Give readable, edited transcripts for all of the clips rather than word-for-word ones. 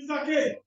It's okay.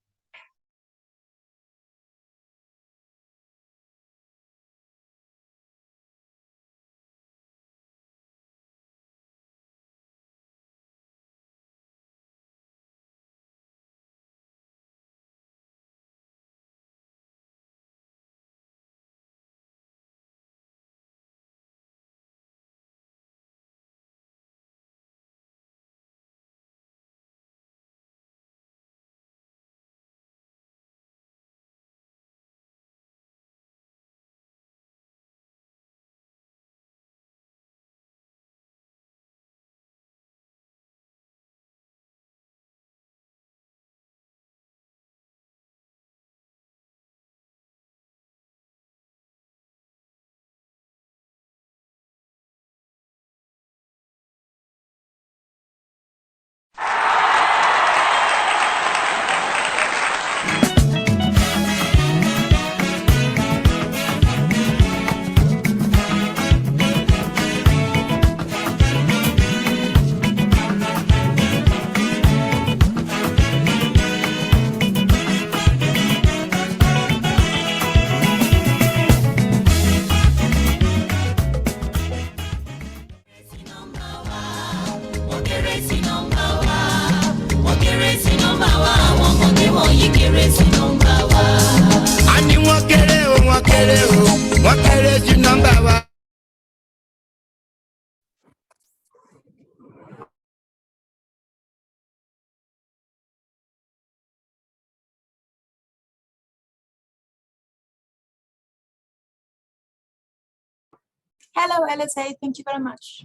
Hello, LSA. Thank you very much.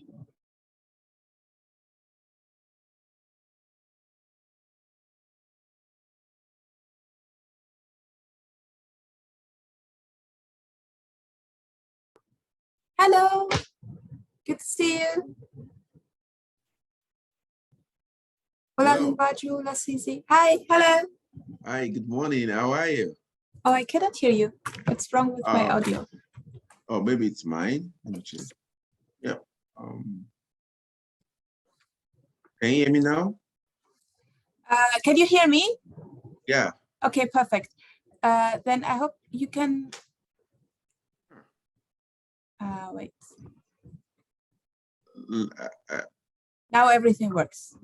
Hello. Good to see you. Hola, Baju, Lasisi. Hi, hello. Hi, good morning. How are you? Oh, I cannot hear you. What's wrong with my audio? Oh, maybe it's mine. Let me check. Yeah. Can you hear me now? Can you hear me? Yeah. Okay, perfect. Then I hope you can. Wait. Now everything works.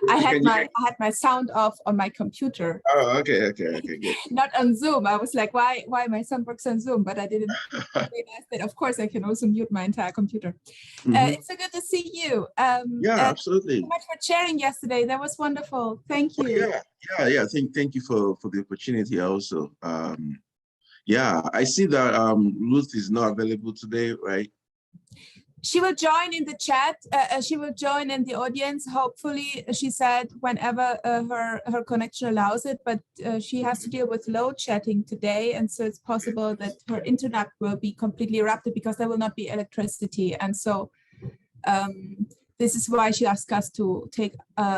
I had my sound off on my computer. Oh, okay, good. Not on Zoom. I was like, why my sound works on Zoom? But I didn't realize that. Of course, I can also mute my entire computer. It's so good to see you. Yeah, absolutely. Thank you so much for sharing yesterday. That was wonderful. Thank you. Yeah. Thank you for the opportunity also. Yeah, I see that Ruth is not available today, right? She will join in the chat. She will join in the audience. Hopefully, she said whenever her connection allows it. But she has to deal with load chatting today, and so it's possible that her internet will be completely erupted because there will not be electricity. And so this is why she asked us to take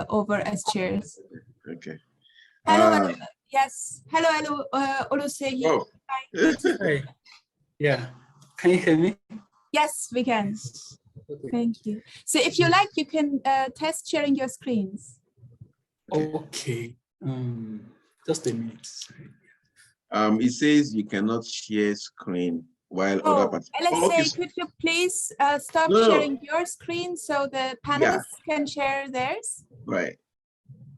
over as chairs. Okay. Hello. Yes. Hello. Oluseyi. Oh. Hi. Yeah. Can you hear me? Yes, we can. Okay. Thank you. So if you like, you can test sharing your screens. Okay. Just a minute. It says you cannot share screen while other parts. LSA, could you please stop sharing your screen so the panelists can share theirs? Right.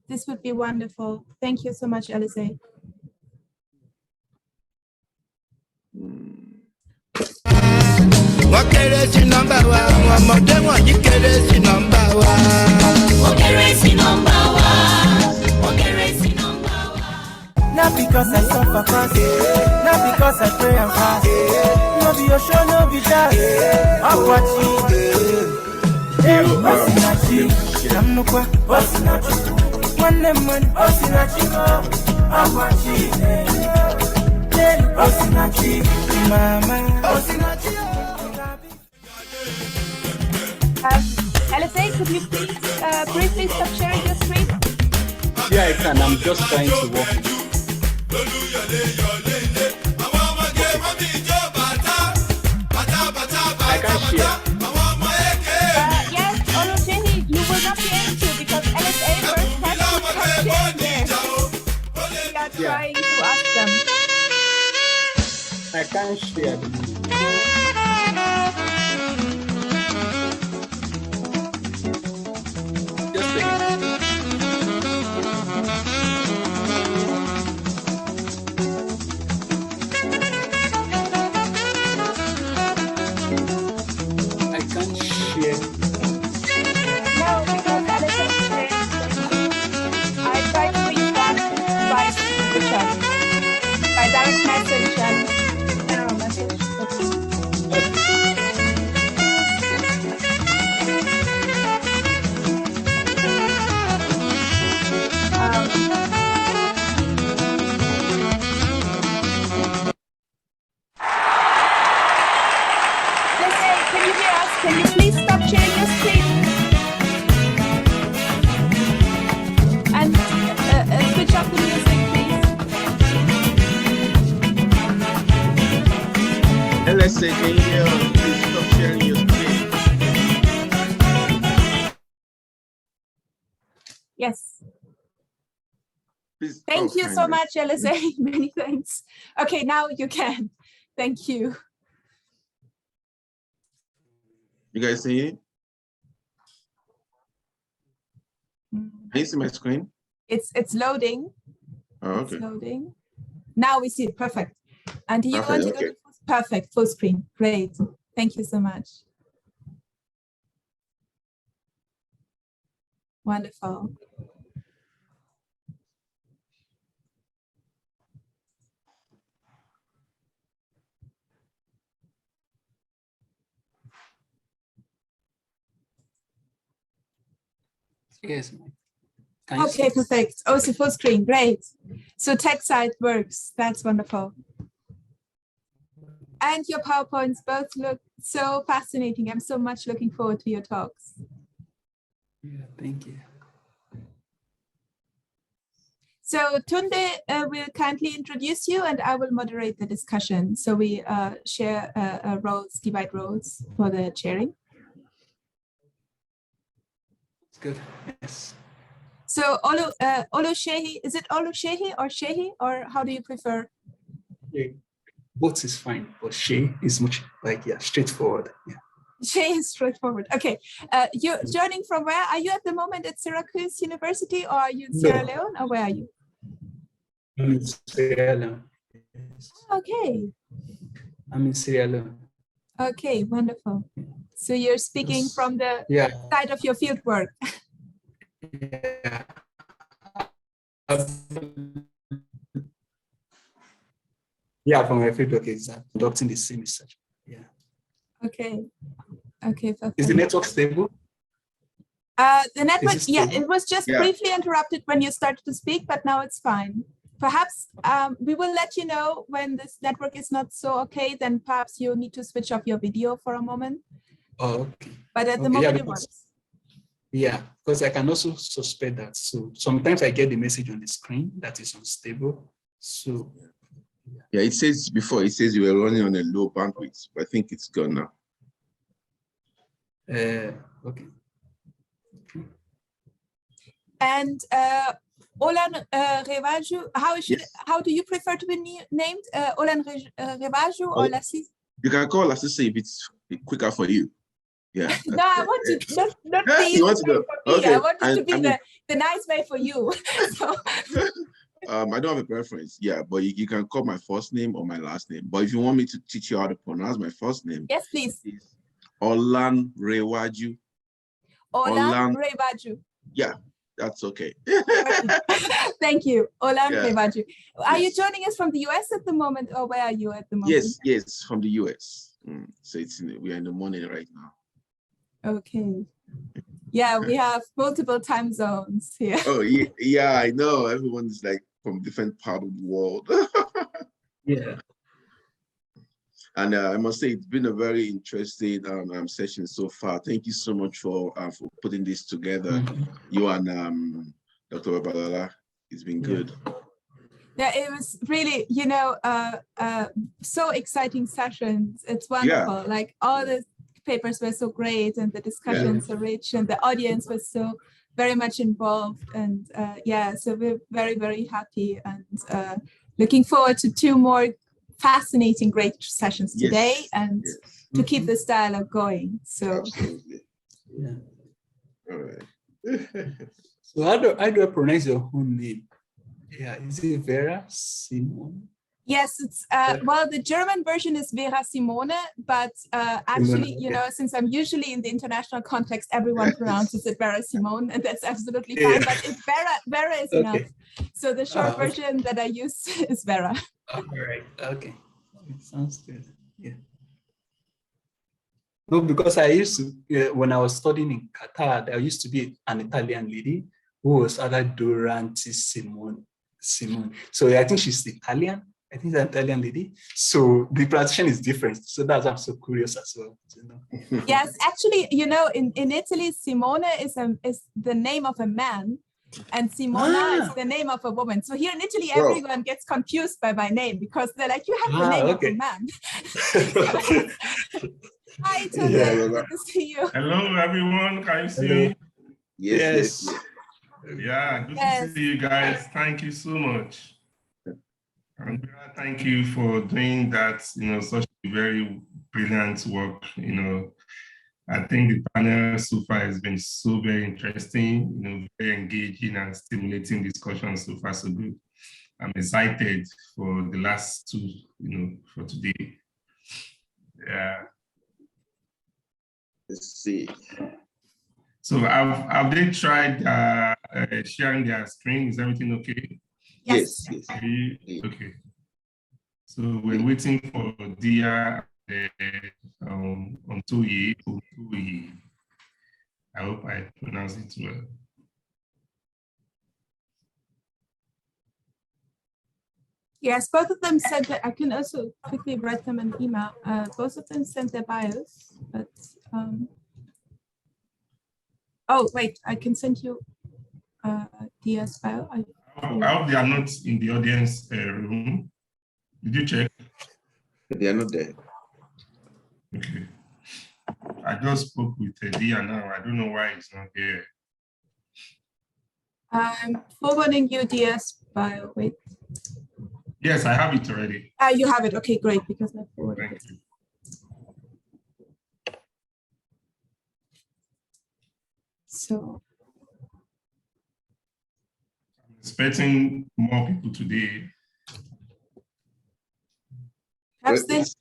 This would be wonderful. Thank you so much, LSA. Wọ́n kéré sí nọ́mbà wa, àwọn ọmọdé wọ̀nyí kéré sí nọ́mbà wa. Wọ́n kéré sí nọ́mbà wa, wọ́n kéré sí nọ́mbà wa. Not because I suffer fast, not because I pray and fast. No be your show, no be that. Akwachi, Osinachi, Namnukwa, Osinachi. One Osinachi, Akwachi, Osinachi, Mama, Osinachi. LSA, could you please briefly stop sharing your screen? Yeah, I can. I'm just trying to walk. I can share. Yes, Oluseyi, you will not be able to because LSA first has to stop sharing there. can't share. Just a minute. I can't share. No, because LSA is sharing. I tried to respond by the chat, by direct message and general message. LSA, can you hear us? Can you please stop sharing your screen? And switch off the music, please. LSA, can you hear us? Please stop sharing your screen. Yes. Please. Thank you so kindly. much, LSA. Many thanks. Okay, now you can. Thank you. You guys see it? Can you see my screen? It's loading. Oh, It's okay. loading. Now we see it. Perfect. And you Perfect, want to go okay. to perfect full screen. Great. Thank you so much. Wonderful. Yes. Can you Okay, see? perfect. Oh, so full screen. Great. So tech side works. That's wonderful. And your PowerPoints both look so fascinating. I'm so much looking forward to your talks. Yeah, thank you. So Tunde will kindly introduce you and I will moderate the discussion. So we share roles, divide roles for the chairing. It's good. Yes. So Olu Shehi, is it Olu Shehi or how do you prefer? Yeah. Both is fine, but she is much like, yeah, straightforward. Yeah. Shehi is straightforward. Okay. You're joining from where? Are you at the moment at Syracuse University or are you in Sierra Leone or where are you? I'm in Sierra Leone. Yes. Okay. I'm in Sierra Leone. Okay, wonderful. So you're speaking Yes. from the Yeah. side of your field work. Yeah. Yeah, from my field work is conducting the same research. Yeah. Okay. Okay, perfect. Is the network stable? The network, Is it yeah, stable? it was just Yeah. briefly interrupted when you started to speak, but now it's fine. Perhaps we will let you know when this network is not so okay, then perhaps you need to switch off your video for a moment. Oh, okay. But at the Okay, moment yeah, it works. Yeah, because I can also suspect that. So sometimes I get the message on the screen that is unstable. So Yeah, it says before, it says you were running on a low bandwidth, but I think it's gone now. okay. And Olan Revaju, how do you prefer to be named? Olan Revaju or Lassie? You can call Lasisi if it's quicker for you. Yeah. No, I want to not the You want easy to way go? for me. Okay. I want it to be I mean, the nice way for you. So, I don't have a preference. Yeah, but you can call my first name or my last name. But if you want me to teach you how to pronounce my first name, yes, please. it's Olan Rewaju. Olan Revaju. Yeah, that's okay. Thank you, Olan Yeah. Revaju. Are you Yes. joining us from the US at the moment, or where are you at the moment? Yes, from the US. So we are in the morning right now. Okay. Yeah, we have multiple time zones here. Oh yeah, I know. Everyone's like from different part of the world. Yeah. And I must say, it's been a very interesting session so far. Thank you so much for putting this together. Mhm. You and Dr. Babalala. It's been good. Yeah, it was really, so exciting sessions. It's wonderful. Yeah. Like all the papers were so great and the discussions so rich and the audience was so very much involved. And so we're very, very happy and looking forward to 2 more fascinating, great sessions today, and to keep Mhm. this dialogue going. So, Absolutely. Yeah. All right. So how do I pronounce your own name? Yeah, is it Vera Simone? yes, it's well, the German version is Vera Simone, but actually, you know, since I'm usually in the international context, everyone pronounces it Vera Simone, and that's absolutely fine. Yeah. But it's Vera is Okay. enough. So the short Okay. version that I use is Vera. All right. Okay. It sounds good. Yeah. No, because I used to, when I was studying in Qatar, there used to be an Italian lady who was other Duranti Simone. So I think she's Italian. I think it's an Italian lady. So the pronunciation is different. So that's why I'm so curious as well. You know. Yes, actually, you know, in Italy, Simone is the name of a man, and Simona is the name of a woman. So here in Italy, everyone gets confused by my name because they're like, you have the name of a man. Hi, Tony. Good to see you. Hello, everyone. Can you see me? Yes. Yeah, good to see you guys. Thank you so much. And thank you for doing that, you know, such a very brilliant work. You know, I think the panel so far has been so very interesting, you know, very engaging and stimulating discussion so far, so good. I'm excited for the last two, you know, for today. Yeah. Let's see. So have they tried sharing their screen? Is everything okay? Yes. Okay. So we're waiting for Dia on Toye. I hope I pronounce it well. Yes, both of them said that. I can also quickly write them an email. Both of them sent their bios, but oh wait, I can send you Dia's bio. I hope they are not in the audience room. Did you check? They are not there. Okay. I just spoke with Dia now. I don't know why it's not there. I'm forwarding you Dia's bio. Wait. Yes, I have it already. You have it. Okay, great, because I forwarded Thank you. So I'm expecting more people today. It's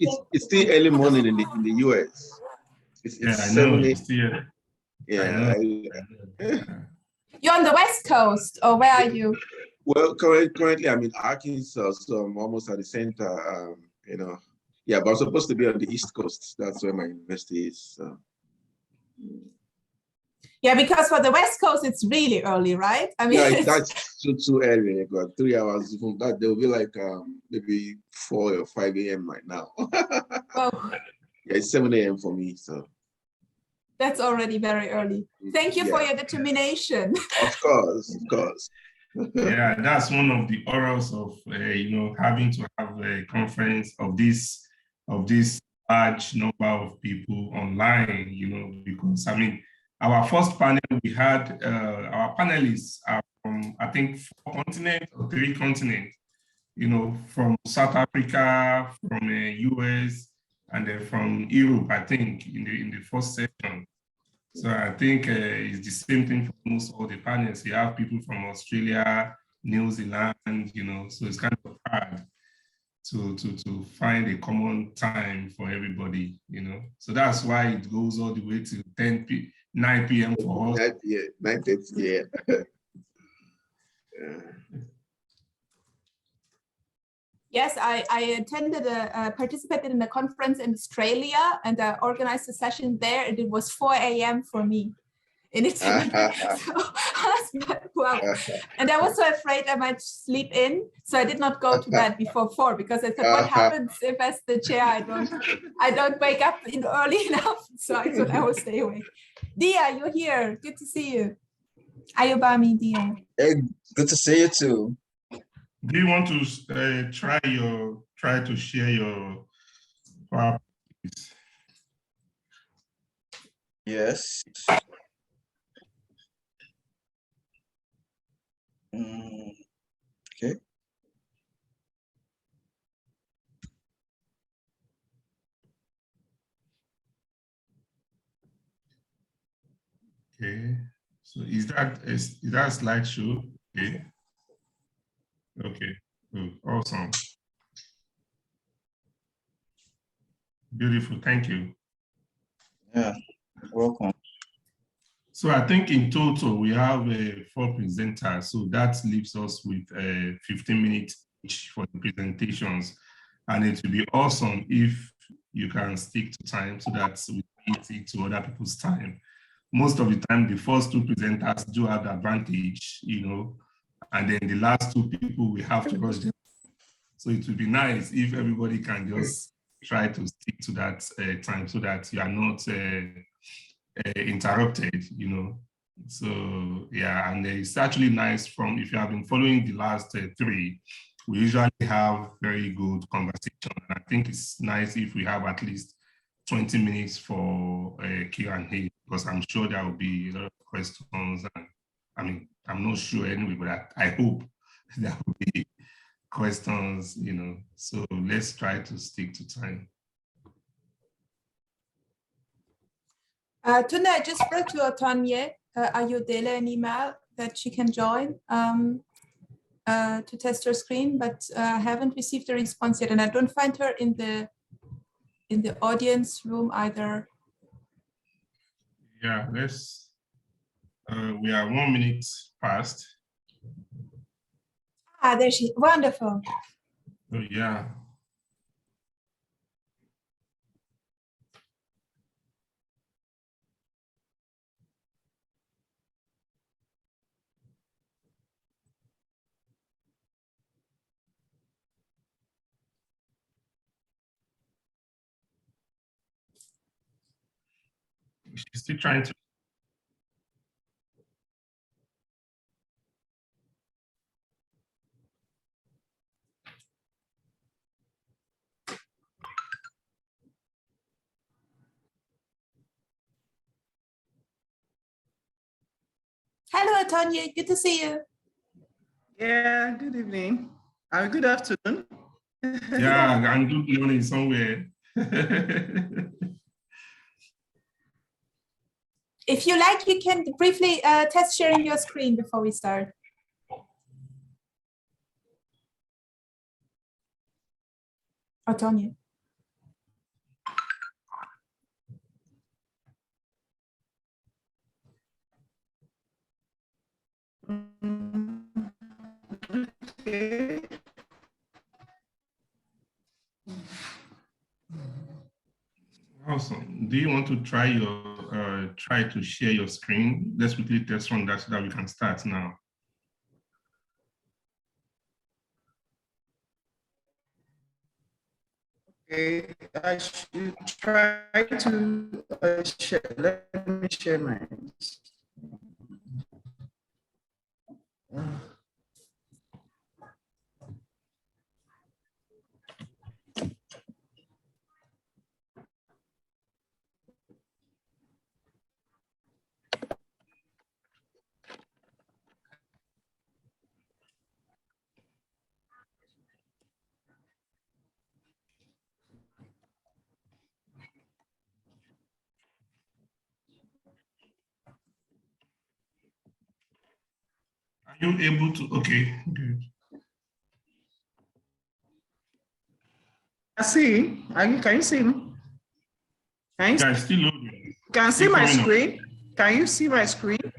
still early morning in the US. It's yeah, I 7 know. It's still, yeah. You're on the West Coast, or where are you? Well, currently I'm in Arkansas, so I'm almost at the center. You know, yeah, but I'm supposed to be on the East Coast. That's where my university is. So. Yeah, because for the West Coast, it's really early, right? I mean, yeah, that's too early. Got 3 hours from that. They'll be like maybe 4 or 5 a.m. right now. Oh. Yeah, it's 7 a.m. for me. So that's already very early. Thank you for your determination. Of course. Yeah, that's one of the horrors of you know, having to have a conference of this large number of people online. You know, because I mean, our first panel we had our panelists are from I think 4 continents or 3 continents. You know, from South Africa, from US, and then from Europe. I think in the first session. So I think it's the same thing for almost all the panels. You have people from Australia, New Zealand, you know, so it's kind of hard to find a common time for everybody, you know. So that's why it goes all the way to 9 p.m. for us. 9:30, yeah. Yes, I attended participated in a conference in Australia, and I organized a session there, and it was 4 a.m. for me in Italy. So I was like, wow. And I was so afraid I might sleep in, so I did not go to bed before 4 because I thought, what happens if as the chair I don't wake up early enough? So I thought I will stay awake. Dia, you're here. Good to see you. Ayobami, Dia. Hey, good to see you too. Do you want to try to share your PowerPoint? Yes. Okay. Okay. So is that a slideshow? Okay. Okay. Good. Awesome. Beautiful. Thank you. Yeah, welcome. So I think in total we have 4 presenters. So that leaves us with 15 minutes each for the presentations. And it will be awesome if you can stick to time so that we beat it to other people's time. Most of the time, the first 2 presenters do have the advantage, you know, and then the last 2 people, we have to rush them. So it would be nice if everybody can just try to stick to that time so that you are not interrupted, you know. So yeah, and it's actually nice from, if you have been following the last 3, we usually have very good conversation. And I think it's nice if we have at least 20 minutes for Q&A, because I'm sure there will be a lot of questions. And I mean, I'm not sure anyway, but I hope there will be questions, you know. So let's try to stick to time. Tuna, I just wrote to Otonye Ayodele an email that she can join to test her screen, but I haven't received a response yet, and I don't find her in the audience room either. Yeah, let's. We are 1 minute past. Ah, there she is. Wonderful. Oh yeah. She's still trying to. Hello, Otonye. Good to see you. Yeah, good evening. Good afternoon. Yeah, and good morning somewhere. If you like, you can briefly test sharing your screen before we start. Otonye. Okay. Awesome. Do you want to try to share your screen? Let's quickly test on that so that we can start now. Okay, I should try to share. Let me share mine. Are you able to? Okay, good. I see. Can you see me? Yeah, it's still loading. Can you see Still my coming up. screen? Can you see my screen?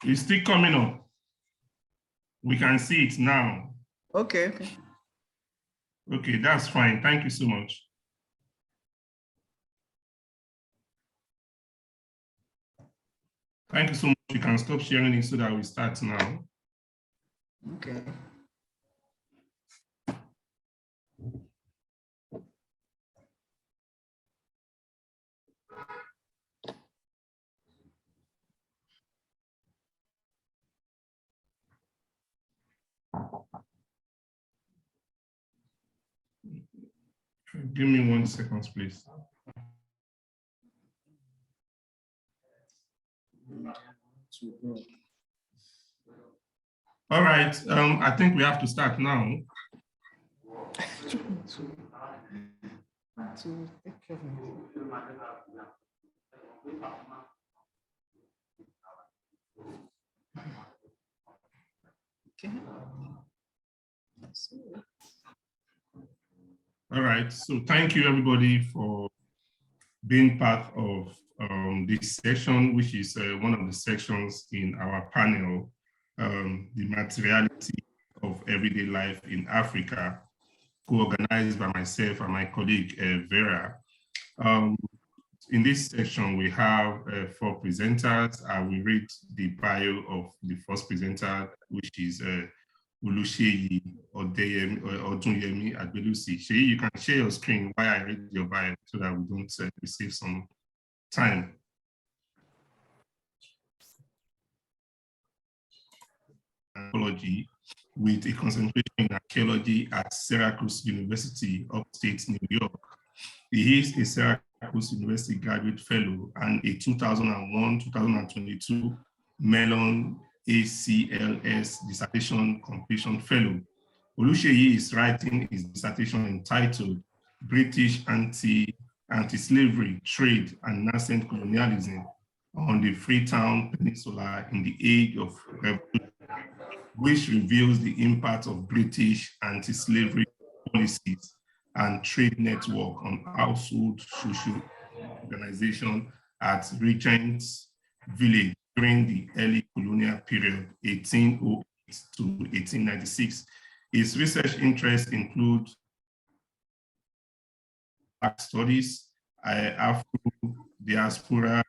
It's still coming up. We can see it now. Okay. Okay, that's fine. Thank you so much. Thank you so much. You can stop sharing it so that we start now. Okay. Give me 1 second, please. All right, I think we have to start now. Okay. All right. So thank you, everybody, for being part of this section, which is one of the sections in our panel, the materiality of everyday life in Africa, co-organized by myself and my colleague, Vera. In this section, we have 4 presenters. I will read the bio of the first presenter, which is Oluseyi Odunyemi Agbelusi. Sheyi, you can share your screen while I read your bio so that we don't receive some time. Archaeology, with a concentration in archaeology at Syracuse University, upstate New York. He is a Syracuse University graduate fellow and a 2001-2022 Mellon ACLS dissertation completion fellow. Oluseyi is writing his dissertation entitled British Anti-Slavery, Trade and Nascent Colonialism on the Freetown Peninsula in the Age of Revolution, which reveals the impact of British anti-slavery policies and trade network on household social organization at Regent's Village during the early colonial period, 1808 to 1896. His research interests include Black studies, Afro-diaspora,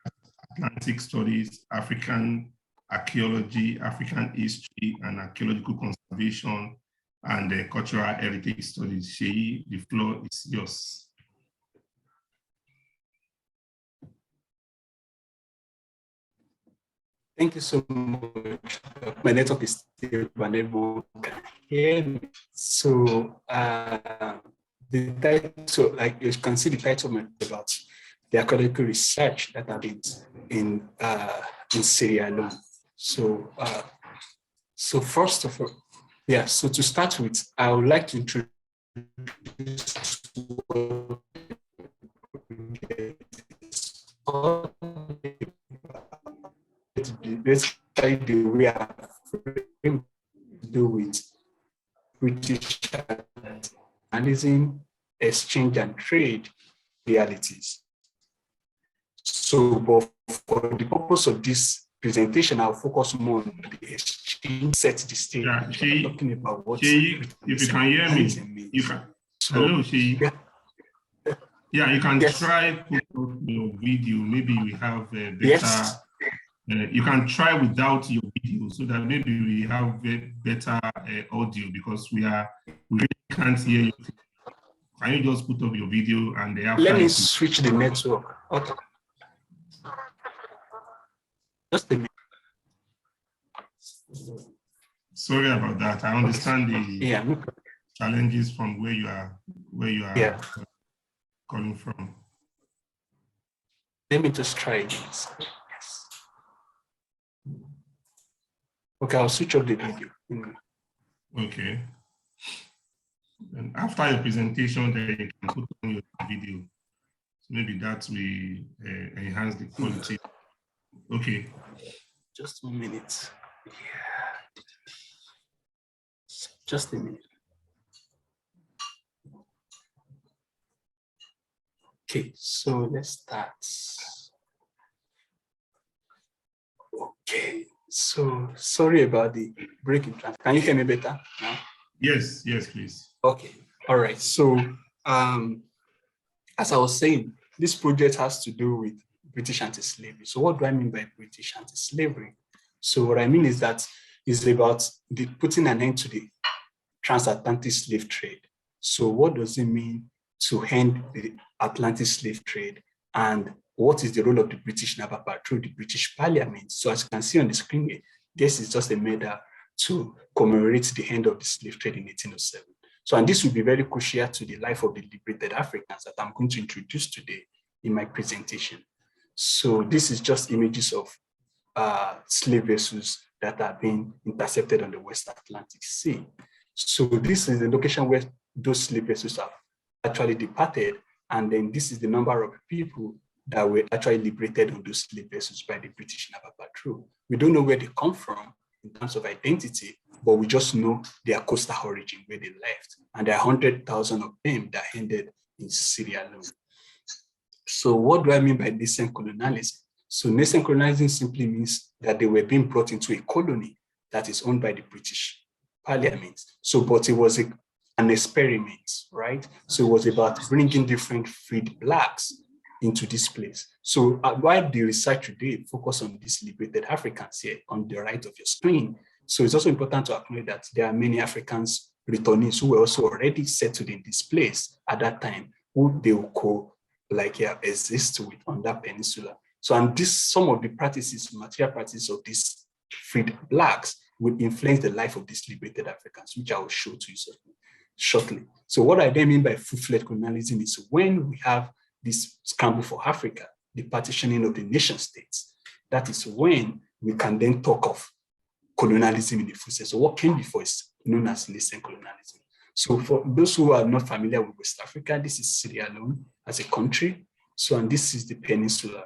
Atlantic studies, African archaeology, African history, and archaeological conservation, and cultural heritage studies. Sheyi, the floor is yours. Thank you so much. My network is still unable to hear me. So the title, like you can see the title about the archaeological research that I've been in Syria alone. So first of all, yeah, so to start with, I would like to introduce basically the way I frame to do with British analyzing, exchange and trade realities. So, but for the purpose of this presentation, I'll focus more on the exchange, set the stage. Yeah, talking about what if you can hear me, you can. So, hello, Sheyi. Yeah, you can try put up your video. Maybe we have a better. You can try without your video so that maybe we have better audio because we really can't hear you. Can you just put up your video and they have? Let me switch the network. Okay. Just a minute. Sorry about that. I understand the challenges from where you are coming from. Let me just try this. Okay, I'll switch off the video. Okay. And after your presentation, then you can put on your video. So maybe that will enhance the quality. Okay. Just 1 minute. Yeah. Just a minute. Okay, so let's start. Okay, so sorry about the break in traffic. Can you hear me better now? Yes, please. Okay, all right. So as I was saying, this project has to do with British anti-slavery. So what do I mean by British anti-slavery? So what I mean is that it's about putting an end to the transatlantic slave trade. So what does it mean to end the Atlantic slave trade? And what is the role of the British Naval Patrol, the British Parliament? So as you can see on the screen here, this is just a medal to commemorate the end of the slave trade in 1807. So, and this will be very crucial to the life of the liberated Africans that I'm going to introduce today in my presentation. So this is just images of slave vessels that are being intercepted on the West Atlantic Sea. So this is the location where those slave vessels have actually departed. And then this is the number of people that were actually liberated on those slave vessels by the British Naval Patrol. We don't know where they come from in terms of identity, but we just know their coastal origin, where they left. And there are 100,000 of them that ended in Sierra Leone. So what do I mean by nascent colonialism? So nascent colonialism simply means that they were being brought into a colony that is owned by the British Parliament. So, but it was an experiment, right? So it was about bringing different freed blacks into this place. So while the research today focus on these liberated Africans here on the right of your screen, so it's also important to acknowledge that there are many Africans returnees who were also already settled in this place at that time, who they will exist with on that peninsula. So, and some of the practices, material practices of these freed blacks will influence the life of these liberated Africans, which I will show to you shortly. So what I then mean by full-fledged colonialism is when we have this scramble for Africa, the partitioning of the nation states. That is when we can then talk of colonialism in the full sense. So what came before is known as nascent colonialism. So for those who are not familiar with West Africa, this is Sierra Leone as a country. So, and this is the peninsula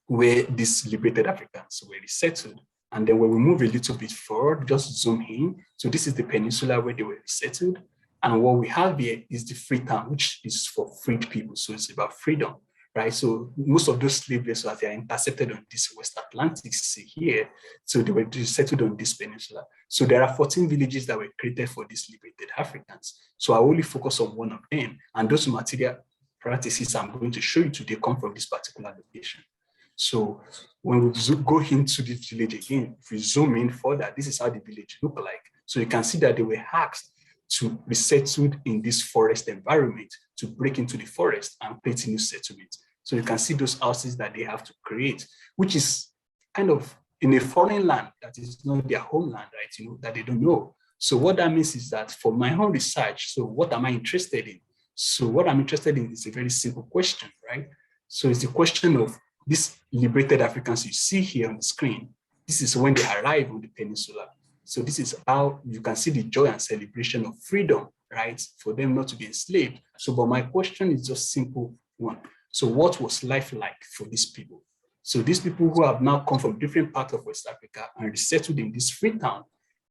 where these liberated Africans were resettled. And then when we move a little bit forward, just zoom in. So this is the peninsula where they were resettled. And what we have here is the Freetown, which is for freed people. So it's about freedom, right? So most of those slave vessels, they are intercepted on this West Atlantic Sea here. So they were settled on this peninsula. So there are 14 villages that were created for these liberated Africans. So I only focus on one of them. And those material practices I'm going to show you today come from this particular location. So when we go into the village again, if we zoom in further, this is how the village look like. So you can see that they were asked to be settled in this forest environment, to break into the forest and create new settlements. So you can see those houses that they have to create, which is kind of in a foreign land that is not their homeland, right? You know, that they don't know. So what that means is that for my own research, so what am I interested in? So what I'm interested in is a very simple question, right? So it's the question of these liberated Africans you see here on the screen. This is when they arrive on the peninsula. So this is how you can see the joy and celebration of freedom, right? For them not to be enslaved. So, but my question is just simple one. So what was life like for these people? So these people who have now come from different parts of West Africa and resettled in this Freetown,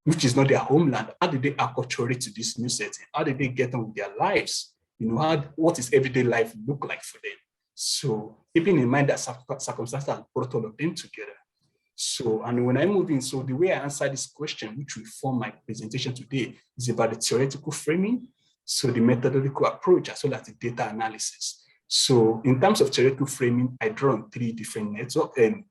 which is not their homeland, how did they acculturate to this new setting? How did they get on with their lives? You know, what is everyday life look like for them? So keeping in mind that circumstances have brought all of them together. So, and when I move in, so the way I answer this question, which will form my presentation today, is about the theoretical framing, so the methodological approach, as well as the data analysis. So in terms of theoretical framing, I draw on 3 different network and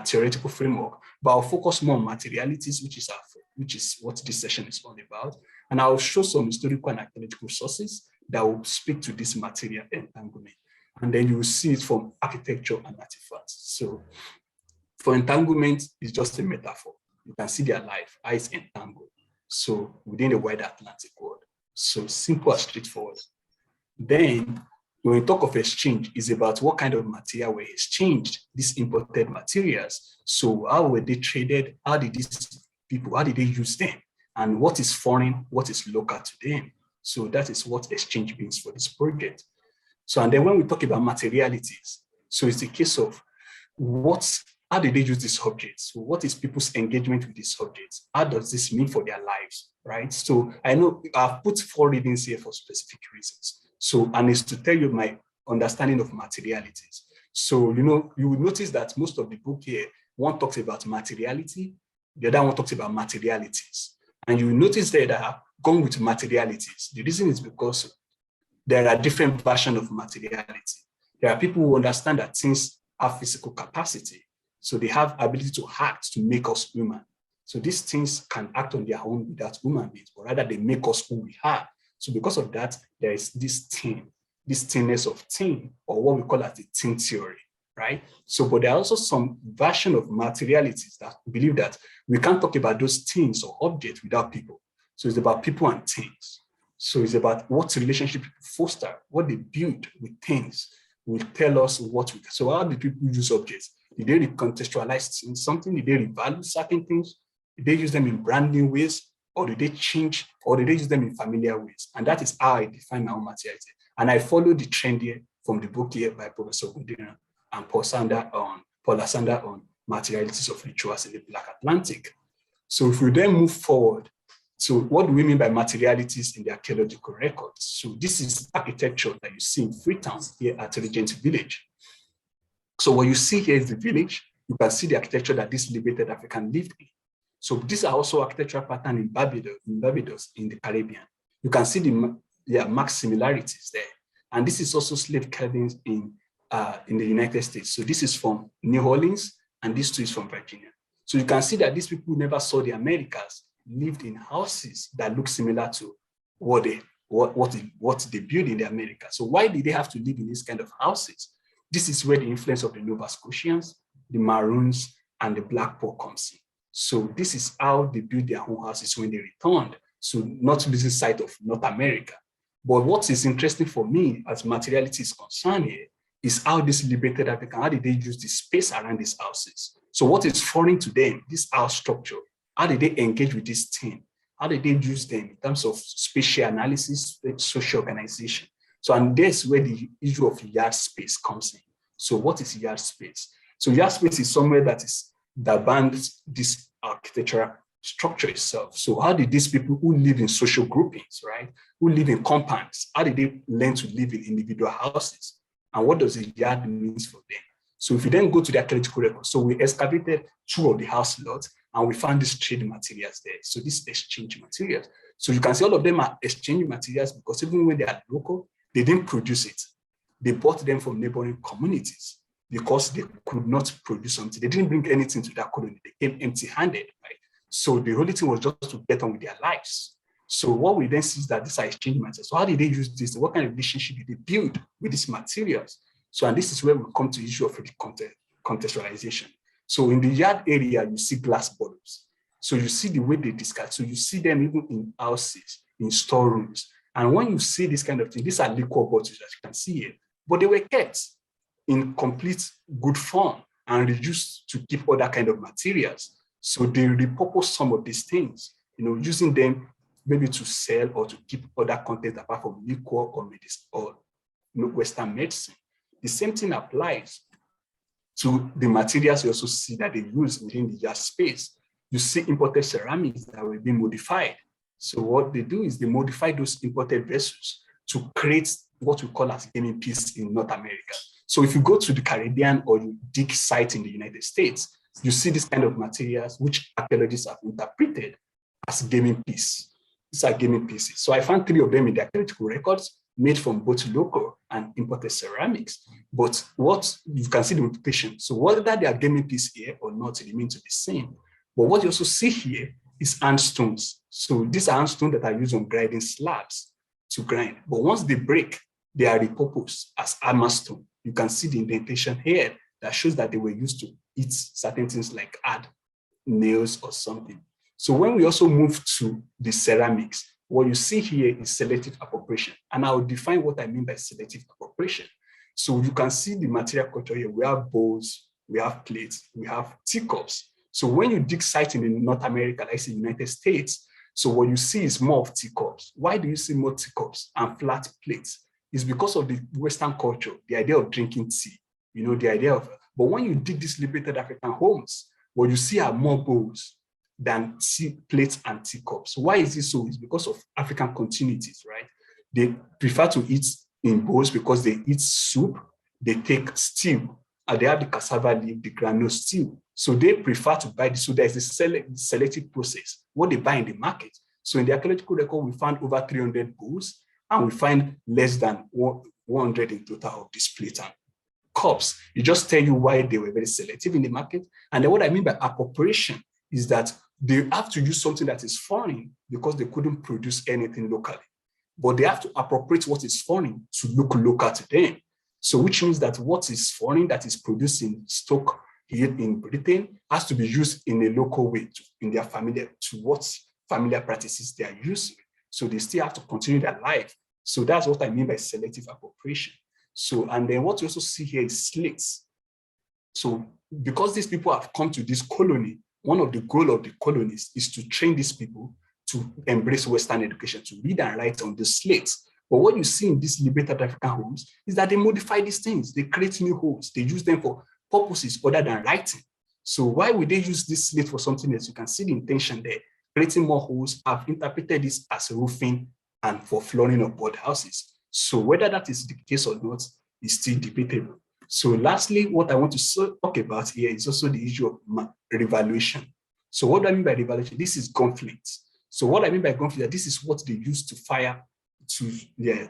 theoretical framework, but I'll focus more on materialities, which is what this session is all about. And I'll show some historical and archaeological sources that will speak to this material entanglement. And then you will see it from architecture and artifacts. So for entanglement, it's just a metaphor. You can see their life, eyes entangled. So within the wider Atlantic world. So simple and straightforward. Then when we talk of exchange, it's about what kind of material were exchanged, these imported materials. So how were they traded? How did these people, how did they use them? And what is foreign, what is local to them? So that is what exchange means for this project. So, and then when we talk about materialities, so it's the case of how did they use these objects? So what is people's engagement with these objects? How does this mean for their lives, right? So I know I've put 4 readings here for specific reasons. So, and it's to tell you my understanding of materialities. So, you know, you will notice that most of the book here, one talks about materiality, the other one talks about materialities. And you will notice there that I've gone with materialities. The reason is because there are different versions of materiality. There are people who understand that things have physical capacity. So they have ability to act to make us human. So these things can act on their own without human beings, but rather they make us who we are. So because of that, there is this thinness of thing, or what we call as the thing theory, right? So, but there are also some version of materialities that believe that we can't talk about those things or objects without people. So it's about people and things. So it's about what relationship people foster, what they build with things will tell us what we. So how do people use objects? Did they recontextualize something? Did they revalue certain things? Did they use them in brand new ways? Or did they change? Or did they use them in familiar ways? And that is how I define my own materiality. And I follow the trend here from the book here by Professor Gudina and Paul Sander on materialities of rituals in the Black Atlantic. So if we then move forward, so what do we mean by materialities in the archaeological records? So this is architecture that you see in Freetown here at Regent Village. So what you see here is the village. You can see the architecture that this liberated African lived in. So these are also architectural patterns in Barbados in the Caribbean. You can see the marked similarities there. And this is also slave cabins in the United States. So this is from New Orleans, and this too is from Virginia. So you can see that these people who never saw the Americas lived in houses that look similar to what they built in the Americas. So why did they have to live in these kind of houses? This is where the influence of the Nova Scotians, the Maroons, and the Black Poor comes in. So this is how they built their own houses when they returned. So not losing sight of North America. But what is interesting for me as materiality is concerned here is how this liberated African, how did they use the space around these houses? So what is foreign to them, this house structure, how did they engage with this thing? How did they use them in terms of spatial analysis, social organization? So, and that's where the issue of yard space comes in. So what is yard space? So yard space is somewhere that binds this architectural structure itself. So how did these people who live in social groupings, right, who live in compounds, how did they learn to live in individual houses? And what does a yard mean for them? So if you then go to the archaeological record, so we excavated 2 of the house lots and we found these trade materials there. So these exchange materials. So you can see all of them are exchange materials because even when they are local, they didn't produce it. They bought them from neighboring communities because they could not produce something. They didn't bring anything to that colony. They came empty-handed, right? So the only thing was just to get on with their lives. So what we then see is that these are exchange materials. So how did they use this? What kind of relationship did they build with these materials? So, and this is where we come to the issue of contextualization. So in the yard area, you see glass bottles. So you see the way they discard. So you see them even in houses, in storerooms. And when you see this kind of thing, these are liquor bottles that you can see here, but they were kept in complete good form and reduced to keep other kind of materials. So they repurpose some of these things, using them maybe to sell or to keep other content apart from liquor or medicine or Western medicine. The same thing applies to the materials you also see that they use within the yard space. You see imported ceramics that will be modified. So what they do is they modify those imported vessels to create what we call as gaming piece in North America. So if you go to the Caribbean or you dig sites in the United States, you see this kind of materials which archaeologists have interpreted as gaming piece. These are gaming pieces. So I found 3 of them in the archaeological records made from both local and imported ceramics. But what you can see the implication. So whether they are gaming piece here or not, it remains to be seen. But what you also see here is handstones. So these are handstones that are used on grinding slabs to grind. But once they break, they are repurposed as armor stone. You can see the indentation here that shows that they were used to eat certain things like add nails or something. So when we also move to the ceramics, what you see here is selective appropriation. And I'll define what I mean by selective appropriation. So you can see the material culture here. We have bowls, we have plates, we have teacups. So when you dig sites in North America, like the United States, so what you see is more of teacups. Why do you see more teacups and flat plates? It's because of the Western culture, the idea of drinking tea, the idea of, but when you dig these liberated African homes, what you see are more bowls than plates and teacups. Why is this so? It's because of African continuities, right? They prefer to eat in bowls because they eat soup, they take stew, and they have the cassava leaf, the granule stew. So they prefer to buy this. So there's a selective process, what they buy in the market. So in the archaeological record, we found over 300 bowls, and we find less than 100 in total of this plate and cups. It just tell you why they were very selective in the market. And then what I mean by appropriation is that they have to use something that is foreign because they couldn't produce anything locally. But they have to appropriate what is foreign to look local to them. So which means that what is foreign that is produced in stock here in Britain has to be used in a local way in their familiar, to what familiar practices they are using. So they still have to continue their life. So that's what I mean by selective appropriation. So, and then what you also see here is slates. So because these people have come to this colony, one of the goals of the colonies is to train these people to embrace Western education, to read and write on the slates. But what you see in these liberated African homes is that they modify these things. They create new homes. They use them for purposes other than writing. So why would they use this slate for something else? You can see the intention there. Creating more holes, I've interpreted this as roofing and for flooring of birdhouses. So whether that is the case or not is still debatable. So lastly, what I want to talk about here is also the issue of revaluation. So what do I mean by revaluation? This is conflict. So what I mean by conflict, this is what they used to fire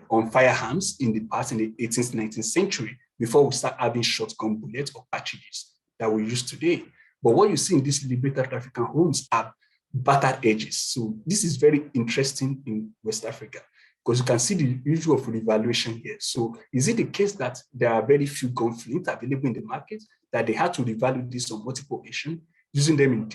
on firearms in the past, in the 18th, 19th century, before we start having shotgun bullets or cartridges that we use today. But what you see in these liberated African homes are battered edges. So this is very interesting in West Africa, because you can see the issue of revaluation here. So is it the case that there are very few gun flints available in the market, that they had to revalue this on multiple occasions, using them in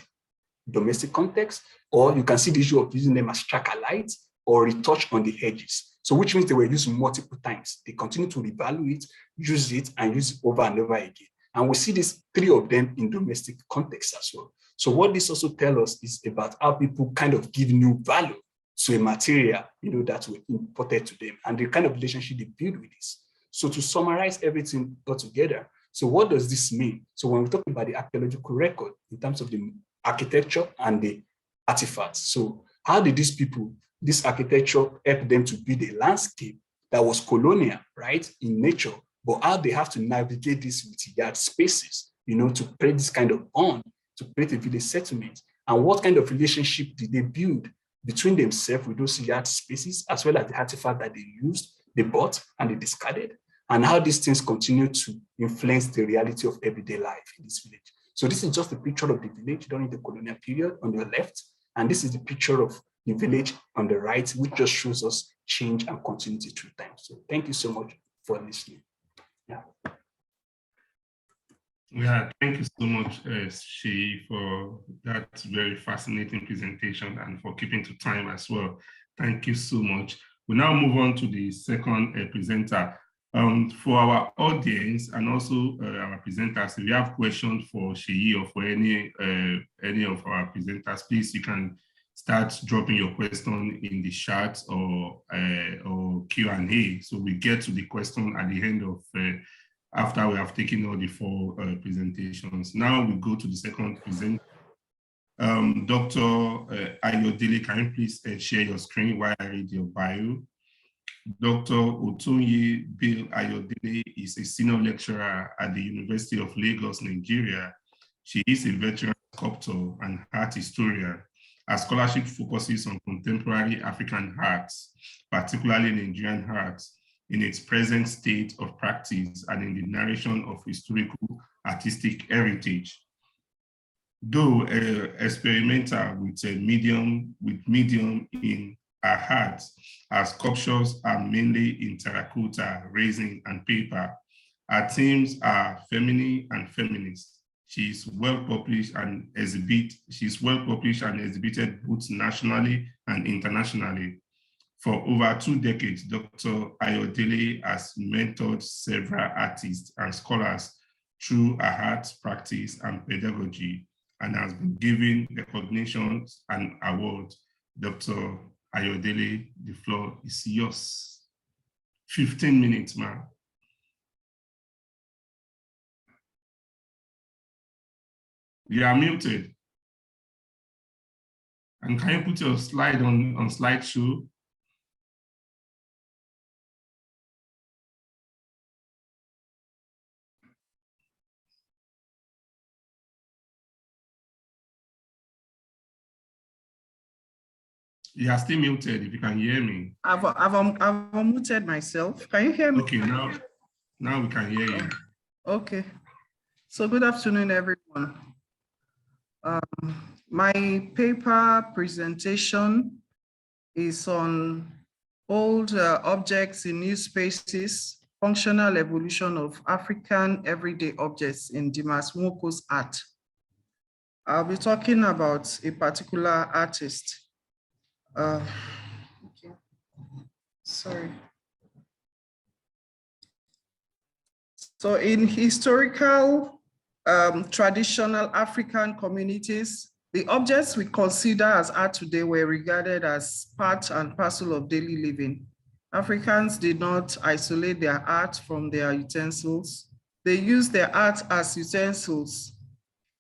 domestic context, or you can see the issue of using them as tracker lights or retouch on the edges. So which means they were used multiple times. They continue to revalue it, use it, and use it over and over again. And we see these three of them in domestic context as well. So what this also tells us is about how people kind of give new value to a material, that were imported to them, and the kind of relationship they build with this. So to summarize everything all together, so what does this mean? So when we talk about the archaeological record in terms of the architecture and the artifacts, so how did these people, this architecture, help them to build a landscape that was colonial, right, in nature, but how they have to navigate this with yard spaces, to create this kind of bond, to create a village settlement, and what kind of relationship did they build between themselves with those yard spaces, as well as the artifact that they used, they bought, and they discarded, and how these things continue to influence the reality of everyday life in this village. So this is just a picture of the village during the colonial period on the left, and this is the picture of the village on the right, which just shows us change and continuity through time. So thank you so much for listening. Yeah, thank you so much, Shei, for that very fascinating presentation and for keeping to time as well. Thank you so much. We now move on to the second presenter. For our audience and also our presenters, if you have questions for Shei or for any of our presenters, please, you can start dropping your question in the chat or Q&A. So we get to the question at the end of after we have taken all the four presentations. Now we go to the second presenter. Dr. Ayodele, can you please share your screen while I read your bio? Dr. Otunye Bill Ayodele is a senior lecturer at the University of Lagos, Nigeria. She is a veteran sculptor and art historian. Her scholarship focuses on contemporary African arts, particularly Nigerian arts, in its present state of practice and in the narration of historical artistic heritage. Though experimental with medium in her art, her sculptures are mainly in terracotta, resin, and paper. Her themes are feminine and feminist. She's well published and exhibited both nationally and internationally. For over 2 decades, Dr. Ayodele has mentored several artists and scholars through her art practice and pedagogy, and has been given recognitions and awards. Dr. Ayodele, the floor is yours. 15 minutes, ma'am. You are muted. And can you put your slide on slideshow? You are still muted, if you can hear me. I've unmuted myself. Can you hear me? Okay, now we can hear you. Okay. So good afternoon, everyone. My paper presentation is on old objects in new spaces, functional evolution of African everyday objects in Dimas Nwoko's art. I'll be talking about a particular artist. Okay. Sorry. So in historical, traditional African communities, the objects we consider as art today were regarded as part and parcel of daily living. Africans did not isolate their art from their utensils. They used their art as utensils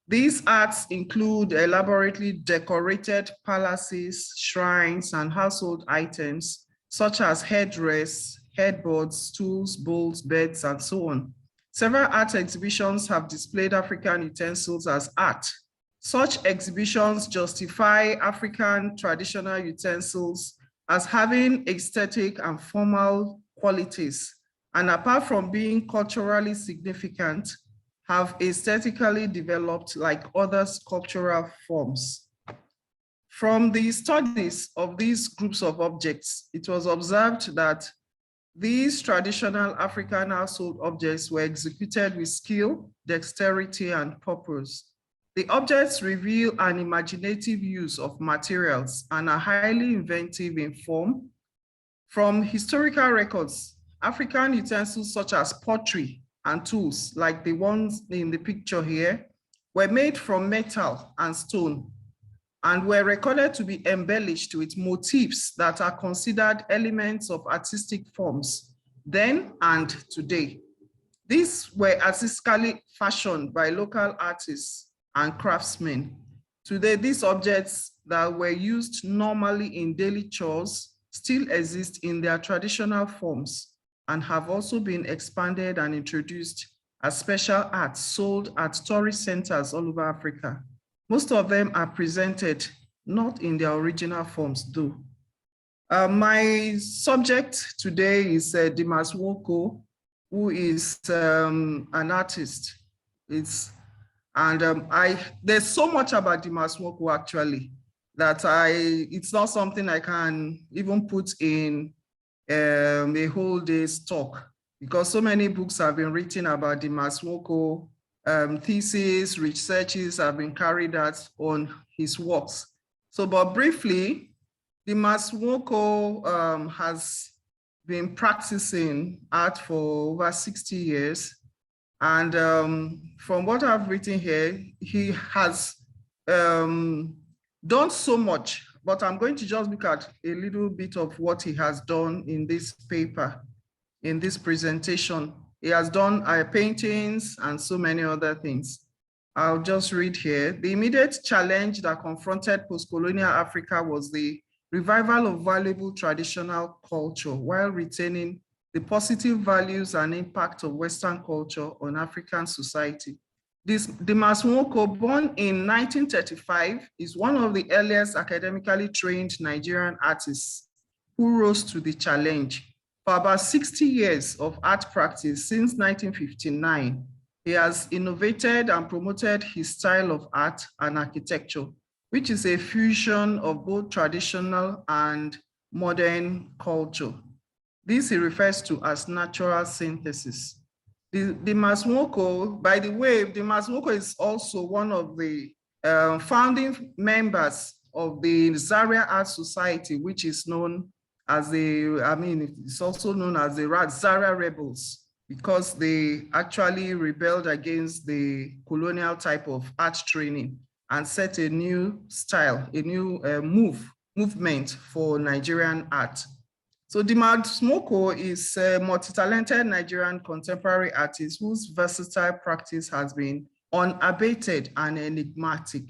These arts include elaborately decorated palaces, shrines, and household items, such as headdress, headboards, stools, bowls, beds, and so on. Several art exhibitions have displayed African utensils as art. Such exhibitions justify African traditional utensils as having aesthetic and formal qualities, and apart from being culturally significant, have aesthetically developed like other sculptural forms. From the studies of these groups of objects, it was observed that these traditional African household objects were executed with skill, dexterity, and purpose. The objects reveal an imaginative use of materials and are highly inventive in form. From historical records, African utensils such as pottery and tools, like the ones in the picture here, were made from metal and stone and were recorded to be embellished with motifs that are considered elements of artistic forms then and today. These were artistically fashioned by local artists and craftsmen. Today, these objects that were used normally in daily chores still exist in their traditional forms and have also been expanded and introduced as special arts sold at tourist centers all over Africa. Most of them are presented not in their original forms though. My subject today is Dimas Nwoko, who is an artist. There's so much about Dimas Nwoko actually that it's not something I can even put in a whole day's talk, because so many books have been written about Dimas Nwoko, theses, researches have been carried out on his works. So, but briefly, Dimas Nwoko has been practicing art for over 60 years. And from what I've written here, he has done so much, but I'm going to just look at a little bit of what he has done in this paper, in this presentation. He has done paintings and so many other things. I'll just read here. The immediate challenge that confronted post-colonial Africa was the revival of valuable traditional culture while retaining the positive values and impact of Western culture on African society. Dimas Nwoko, born in 1935, is one of the earliest academically trained Nigerian artists who rose to the challenge. For about 60 years of art practice since 1959, he has innovated and promoted his style of art and architecture, which is a fusion of both traditional and modern culture. This he refers to as natural synthesis. Dimas Nwoko, by the way, Dimas Nwoko is also one of the founding members of the Zaria Art Society, which is known as it's also known as the Zaria Rebels, because they actually rebelled against the colonial type of art training and set a new style, a new movement for Nigerian art. So Dimas Nwoko is a multi-talented Nigerian contemporary artist whose versatile practice has been unabated and enigmatic.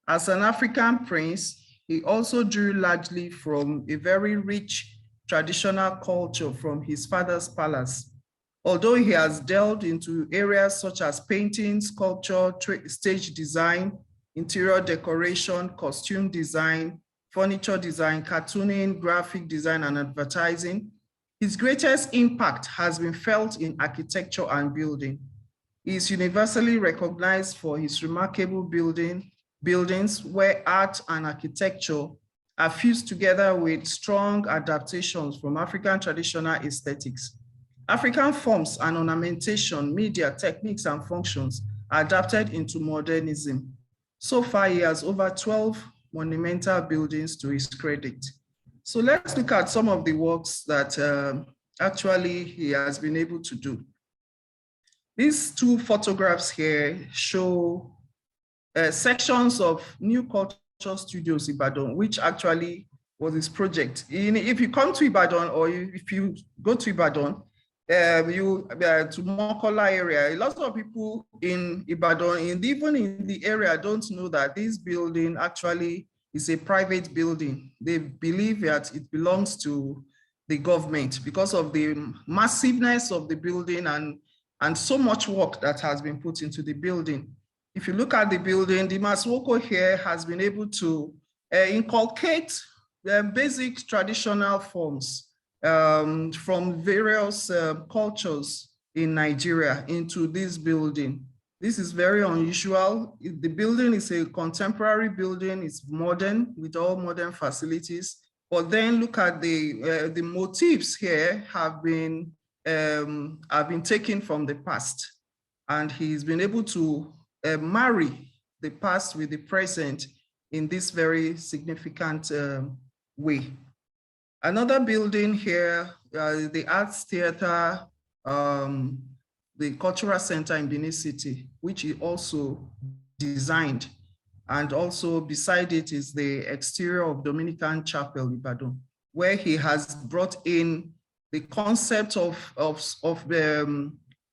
As an African prince, he also drew largely from a very rich traditional culture from his father's palace. Although he has delved into areas such as painting, sculpture, stage design, interior decoration, costume design, furniture design, cartooning, graphic design, and advertising, his greatest impact has been felt in architecture and building. He is universally recognized for his remarkable buildings where art and architecture are fused together with strong adaptations from African traditional aesthetics. African forms and ornamentation, media, techniques, and functions are adapted into modernism. So far, he has over 12 monumental buildings to his credit. So let's look at some of the works that actually he has been able to do. These two photographs here show sections of New Culture Studios Ibadan, which actually was his project. If you come to Ibadan or if you go to Ibadan, to Mokola area, a lot of people in Ibadan, and even in the area, don't know that this building actually is a private building. They believe that it belongs to the government because of the massiveness of the building and so much work that has been put into the building. If you look at the building, the Maswoko here has been able to inculcate the basic traditional forms from various cultures in Nigeria into this building. This is very unusual. The building is a contemporary building. It's modern with all modern facilities. But then look at the motifs here have been taken from the past, and he's been able to marry the past with the present in this very significant way. Another building here, the Arts Theater, the Cultural Center in Benin City, which he also designed. And also beside it is the exterior of Dominican Chapel, Ibadan, where he has brought in the concept of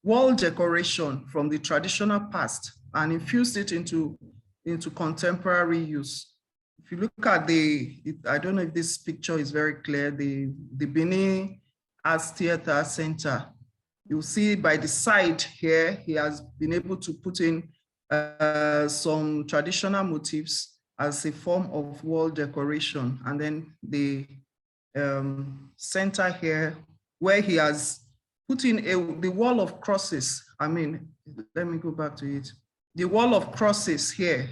wall decoration from the traditional past and infused it into contemporary use. If you look at I don't know if this picture is very clear, the Benin Arts Theater Center, you'll see by the side here, he has been able to put in some traditional motifs as a form of wall decoration. And then the center here, where he has put in the wall of crosses. I mean, let me go back to it. The wall of crosses here,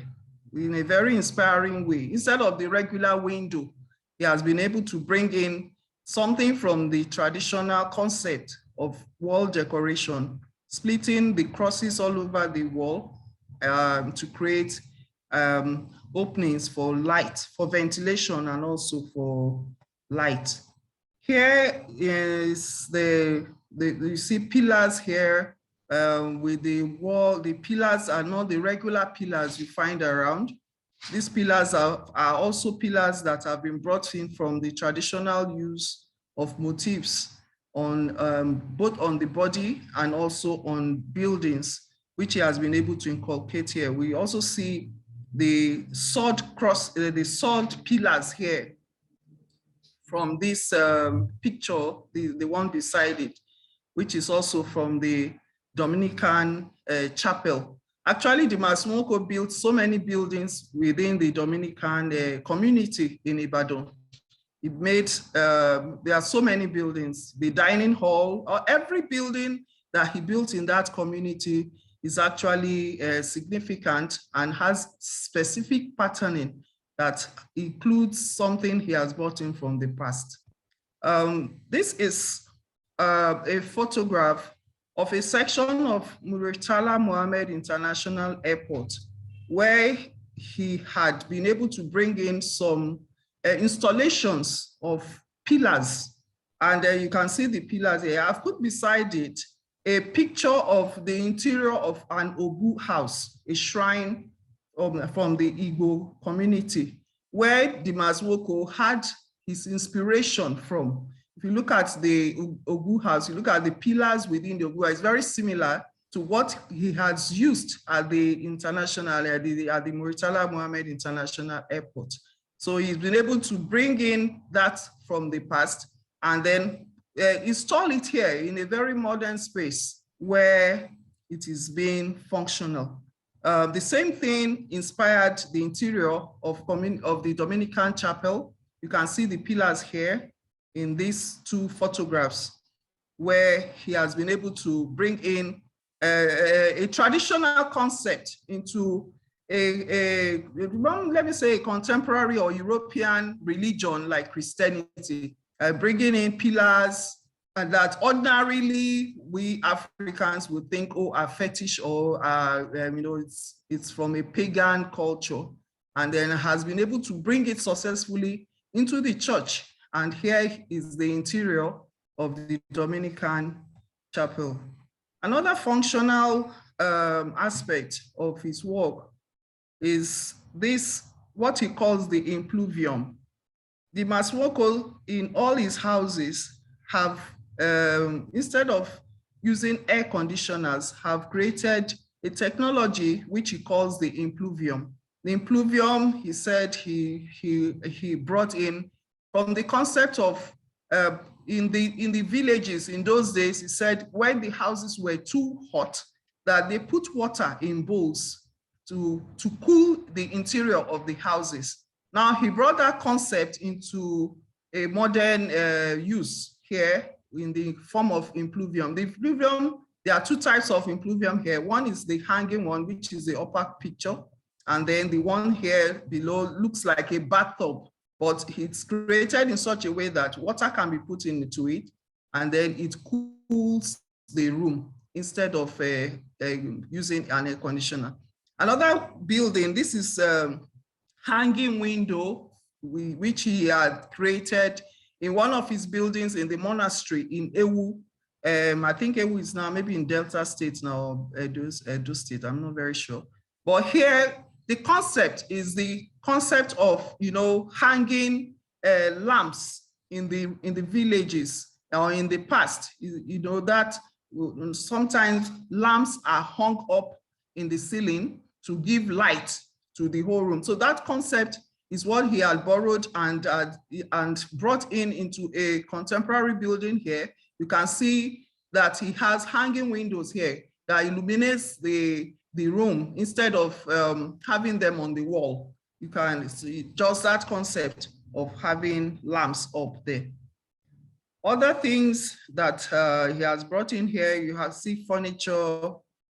in a very inspiring way. Instead of the regular window, he has been able to bring in something from the traditional concept of wall decoration, splitting the crosses all over the wall to create openings for light, for ventilation, and also for light. Here is you see pillars here with the wall. The pillars are not the regular pillars you find around. These pillars are also pillars that have been brought in from the traditional use of motifs on both on the body and also on buildings, which he has been able to inculcate here. We also see the sword pillars here from this picture, the one beside it, which is also from the Dominican Chapel. Actually, the Masmoko built so many buildings within the Dominican community in Ibadan. It made, there are so many buildings, the dining hall, or every building that he built in that community is actually significant and has specific patterning that includes something he has brought in from the past. This is a photograph of a section of Murtala Mohammed International Airport, where he had been able to bring in some installations of pillars. And you can see the pillars here. I've put beside it a picture of the interior of an Ogu house, a shrine from the Igbo community, where the Maswoko had his inspiration from. If you look at the Ogu house, you look at the pillars within the Ogu house, it's very similar to what he has used at the international, at the Murtala Mohammed International Airport. So he's been able to bring in that from the past and then install it here in a very modern space where it is being functional. The same thing inspired the interior of the Dominican Chapel. You can see the pillars here in these two photographs where he has been able to bring in a traditional concept into let me say a contemporary or European religion like Christianity, bringing in pillars and that ordinarily we Africans would think, oh, are fetish or it's from a pagan culture, and then has been able to bring it successfully into the church. And here is the interior of the Dominican Chapel. Another functional aspect of his work is this, what he calls the impluvium. The Maswoko in all his houses have instead of using air conditioners, have created a technology which he calls the impluvium. The impluvium, he said, he brought in from the concept of in the villages in those days. He said when the houses were too hot, that they put water in bowls to cool the interior of the houses. Now he brought that concept into a modern use here in the form of impluvium. The impluvium, there are two types of impluvium here. One is the hanging one, which is the upper picture. And then the one here below looks like a bathtub, but it's created in such a way that water can be put into it, and then it cools the room instead of using an air conditioner. Another building, this is hanging window, which he had created in one of his buildings in the monastery in Ewu. I think Ewu is now maybe in Delta State now, Edo State, I'm not very sure. But here, the concept is the concept of, hanging lamps in the villages or in the past. That sometimes lamps are hung up in the ceiling to give light to the whole room. So that concept is what he had borrowed and brought into a contemporary building here. You can see that he has hanging windows here that illuminates the room instead of having them on the wall. You can see just that concept of having lamps up there. Other things that he has brought in here, you have see furniture.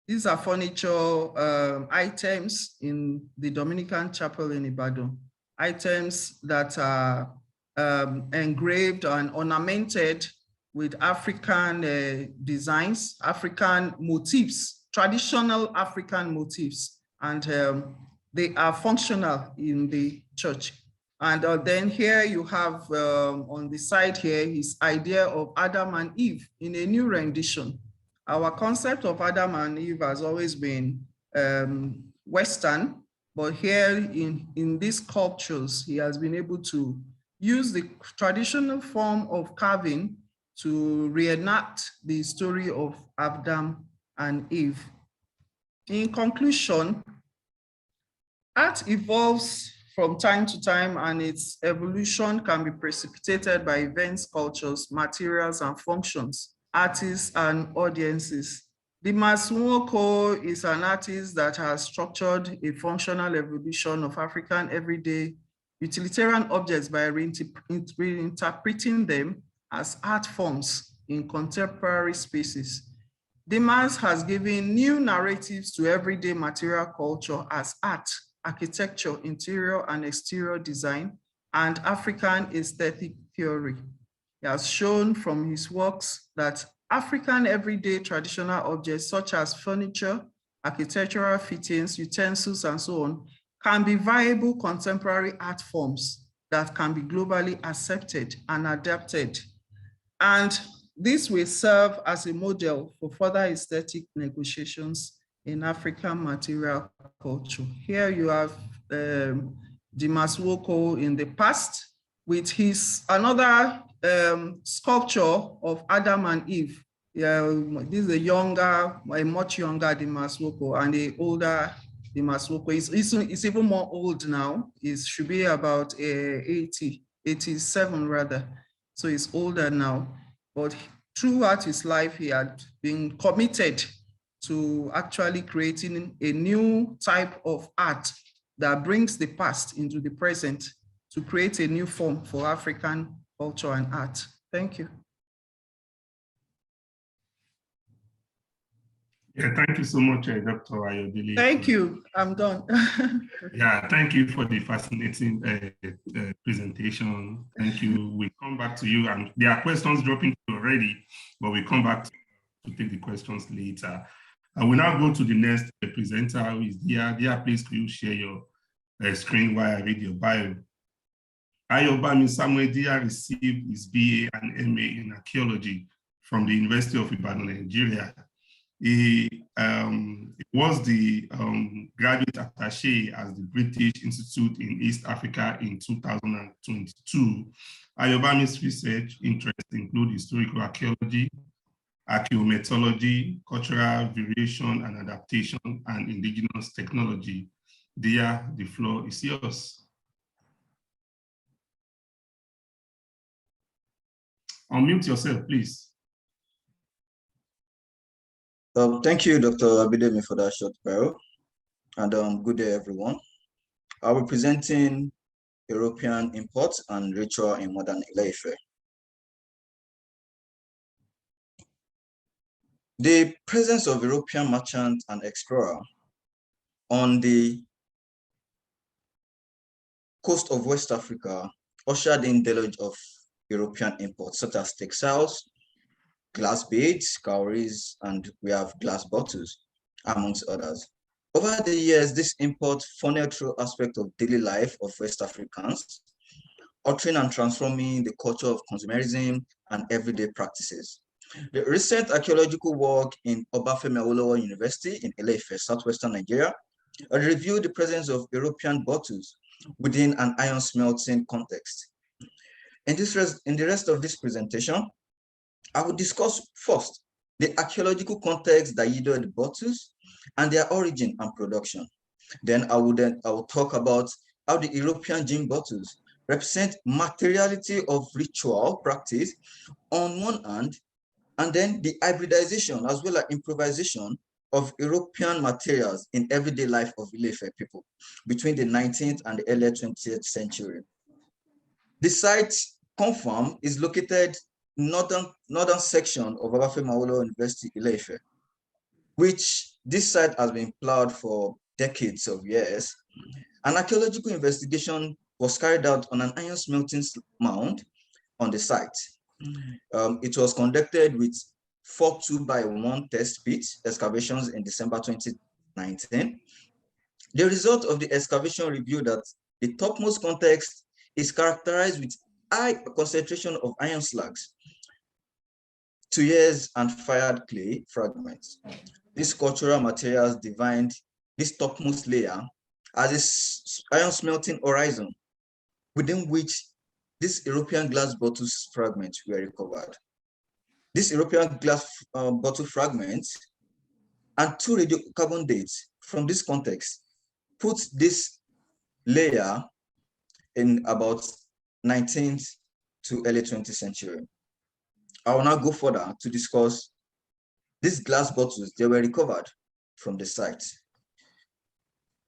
These are furniture items in the Dominican Chapel in Ibadan. Items that are engraved and ornamented with African designs, African motifs, traditional African motifs, and they are functional in the church. And then here you have on the side here his idea of Adam and Eve in a new rendition. Our concept of Adam and Eve has always been Western, but here in these sculptures, he has been able to use the traditional form of carving to reenact the story of Adam and Eve. In conclusion, art evolves from time to time, and its evolution can be precipitated by events, cultures, materials, and functions, artists, and audiences. Dimas Nwoko is an artist that has structured a functional evolution of African everyday utilitarian objects by reinterpreting them as art forms in contemporary spaces. Dimas has given new narratives to everyday material culture as art, architecture, interior and exterior design, and African aesthetic theory. He has shown from his works that African everyday traditional objects such as furniture, architectural fittings, utensils, and so on, can be viable contemporary art forms that can be globally accepted and adapted. And this will serve as a model for further aesthetic negotiations in African material culture. Here you have Dimas Nwoko in the past with his another sculpture of Adam and Eve. This is a much younger Dimas Nwoko, and the older Dimas Nwoko is even more old now. It should be about 87 rather. So he's older now, but throughout his life, he had been committed to actually creating a new type of art that brings the past into the present to create a new form for African culture and art. Thank you. Yeah, thank you so much, Dr. Ayodele. Thank you. I'm done. Yeah, thank you for the fascinating presentation. Thank you. We'll come back to you, and there are questions dropping already, but we'll come back to take the questions later. I will now go to the next presenter, who is Dia. Dia, please, could you share your screen while I read your bio? Ayobami Samuel Dia received his BA and MA in archaeology from the University of Ibadan, Nigeria. He was the graduate attaché at the British Institute in East Africa in 2022. Ayobami's research interests include historical archaeology, archaeometallurgy, cultural variation and adaptation, and indigenous technology. Dia, the floor is yours. Unmute yourself, please. Thank you, Dr. Abidemi, for that short bio. And good day, everyone. I'll be presenting European imports and ritual in modern Ile-Ife. The presence of European merchant and explorer on the coast of West Africa ushered in deluge of European imports, such as textiles, glass beads, cowries, and we have glass bottles, amongst others. Over the years, this import funneled through aspects of daily life of West Africans, altering and transforming the culture of consumerism and everyday practices. The recent archaeological work in Obafemi Awolowo University in Ile-Ife, southwestern Nigeria, reviewed the presence of European bottles within an iron smelting context. In the rest of this presentation, I will discuss first the archaeological context that yielded the bottles and their origin and production. Then I will talk about how the European gin bottles represent materiality of ritual practice on one hand, and then the hybridization as well as improvisation of European materials in everyday life of Ile-Ife people between the 19th and the early 20th century. The site confirm is located northern section of Obafemi Awolowo University, Ile-Ife, which this site has been plowed for decades of years. An archaeological investigation was carried out on an iron smelting mound on the site. It was conducted with 4 2x1 test pit excavations in December 2019. The result of the excavation revealed that the topmost context is characterized with high concentration of iron slags, tuyeres, and fired clay fragments. These cultural materials defined this topmost layer as a iron smelting horizon within which these European glass bottles fragments were recovered. These European glass bottle fragments and 2 radiocarbon dates from this context put this layer in about 19th to early 20th century. I will now go further to discuss these glass bottles. They were recovered from the site.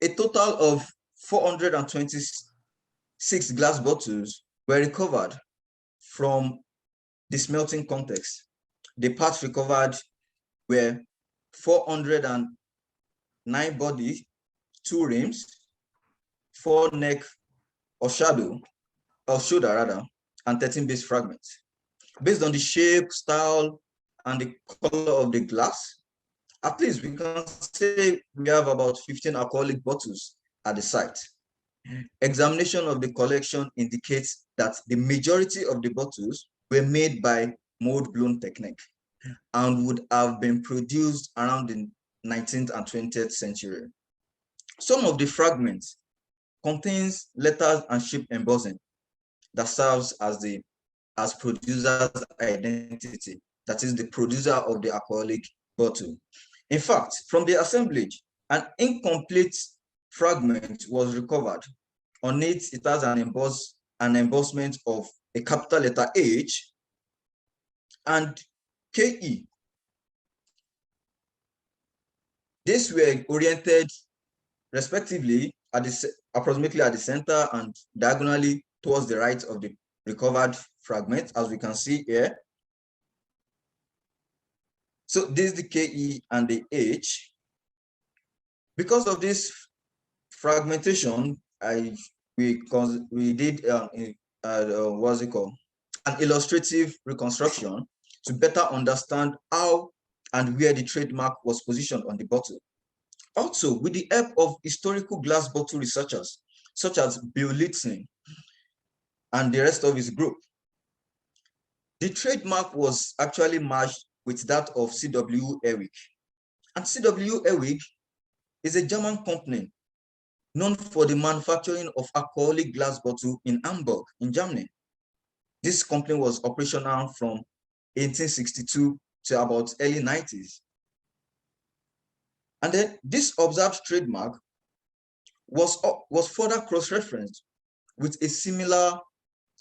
A total of 426 glass bottles were recovered from the smelting context. The parts recovered were 409 body, 2 rims, 4 neck or shoulder rather, and 13 base fragments. Based on the shape, style, and the color of the glass, at least we can say we have about 15 alcoholic bottles at the site. Examination of the collection indicates that the majority of the bottles were made by mold blown technique and would have been produced around the 19th and 20th century. Some of the fragments contains letters and ship embossing that serves as producer's identity, that is the producer of the alcoholic bottle. In fact, from the assemblage, an incomplete fragment was recovered. On it, it has an embossment of a capital letter H and KE. These were oriented respectively at approximately at the center and diagonally towards the right of the recovered fragment, as we can see here. So this is the KE and the H. Because of this fragmentation, we did what's it called? An illustrative reconstruction to better understand how and where the trademark was positioned on the bottle. Also, with the help of historical glass bottle researchers, such as Bill Litzing and the rest of his group, the trademark was actually matched with that of C.W. Ewick. And C.W. Ewick is a German company known for the manufacturing of alcoholic glass bottle in Hamburg, in Germany. This company was operational from 1862 to about early 90s. And then this observed trademark was further cross-referenced with a similar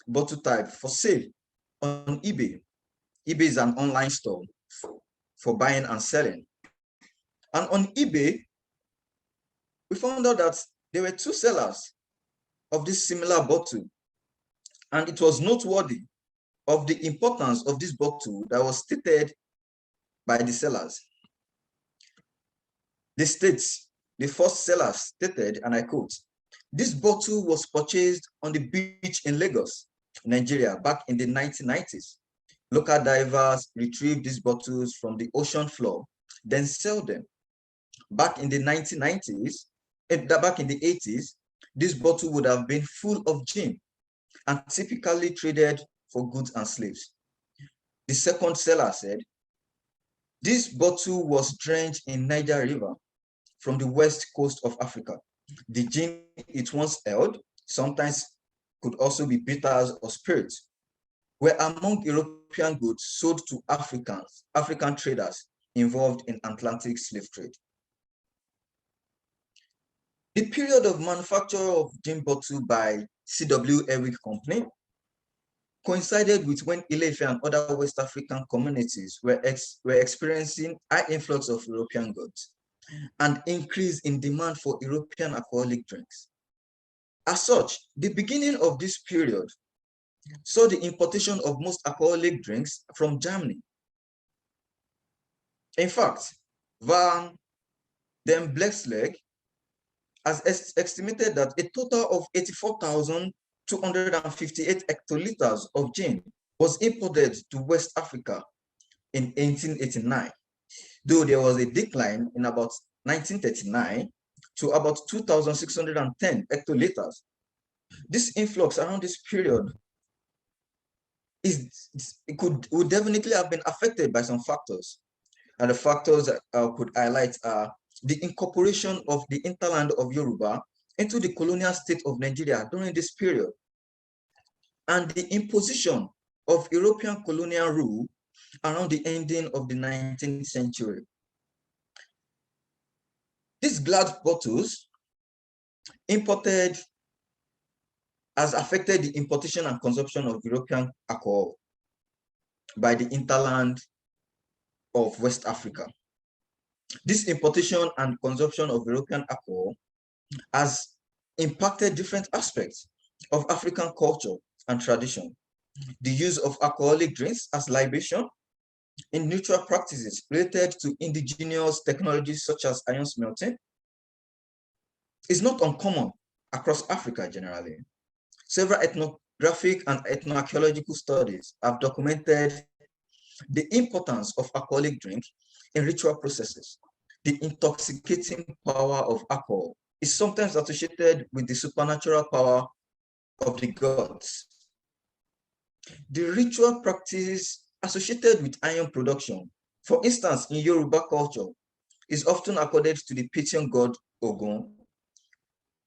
bottle type for sale on eBay. eBay is an online store for buying and selling. And on eBay, we found out that there were two sellers of this similar bottle. And it was noteworthy of the importance of this bottle that was stated by the sellers. The first seller stated, and I quote, "This bottle was purchased on the beach in Lagos, Nigeria, back in the 1990s. Local divers retrieved these bottles from the ocean floor, then sell them. Back in the 1990s, back in the 80s, this bottle would have been full of gin and typically traded for goods and slaves." The second seller said, "This bottle was drenched in Niger River from the west coast of Africa. The gin it once held, sometimes could also be bitters or spirits, were among European goods sold to African traders involved in Atlantic slave trade." The period of manufacture of gin bottle by C.W. Eric Company coincided with when Ile-Ife and other West African communities were experiencing high influx of European goods and increase in demand for European alcoholic drinks. As such, the beginning of this period saw the importation of most alcoholic drinks from Germany. In fact, Van den Bleksleg has estimated that a total of 84,258 hectoliters of gin was imported to West Africa in 1889, though there was a decline in about 1939 to about 2,610 hectoliters. This influx around this period would definitely have been affected by some factors. And the factors that could highlight are the incorporation of the hinterland of Yoruba into the colonial state of Nigeria during this period, and the imposition of European colonial rule around the ending of the 19th century. These glass bottles imported has affected the importation and consumption of European alcohol by the hinterland of West Africa. This importation and consumption of European alcohol has impacted different aspects of African culture and tradition. The use of alcoholic drinks as libation in ritual practices related to indigenous technologies such as iron smelting is not uncommon across Africa generally. Several ethnographic and ethnoarchaeological studies have documented the importance of alcoholic drink in ritual processes. The intoxicating power of alcohol is sometimes associated with the supernatural power of the gods. The ritual practices associated with iron production, for instance, in Yoruba culture, is often accorded to the patron god Ogun,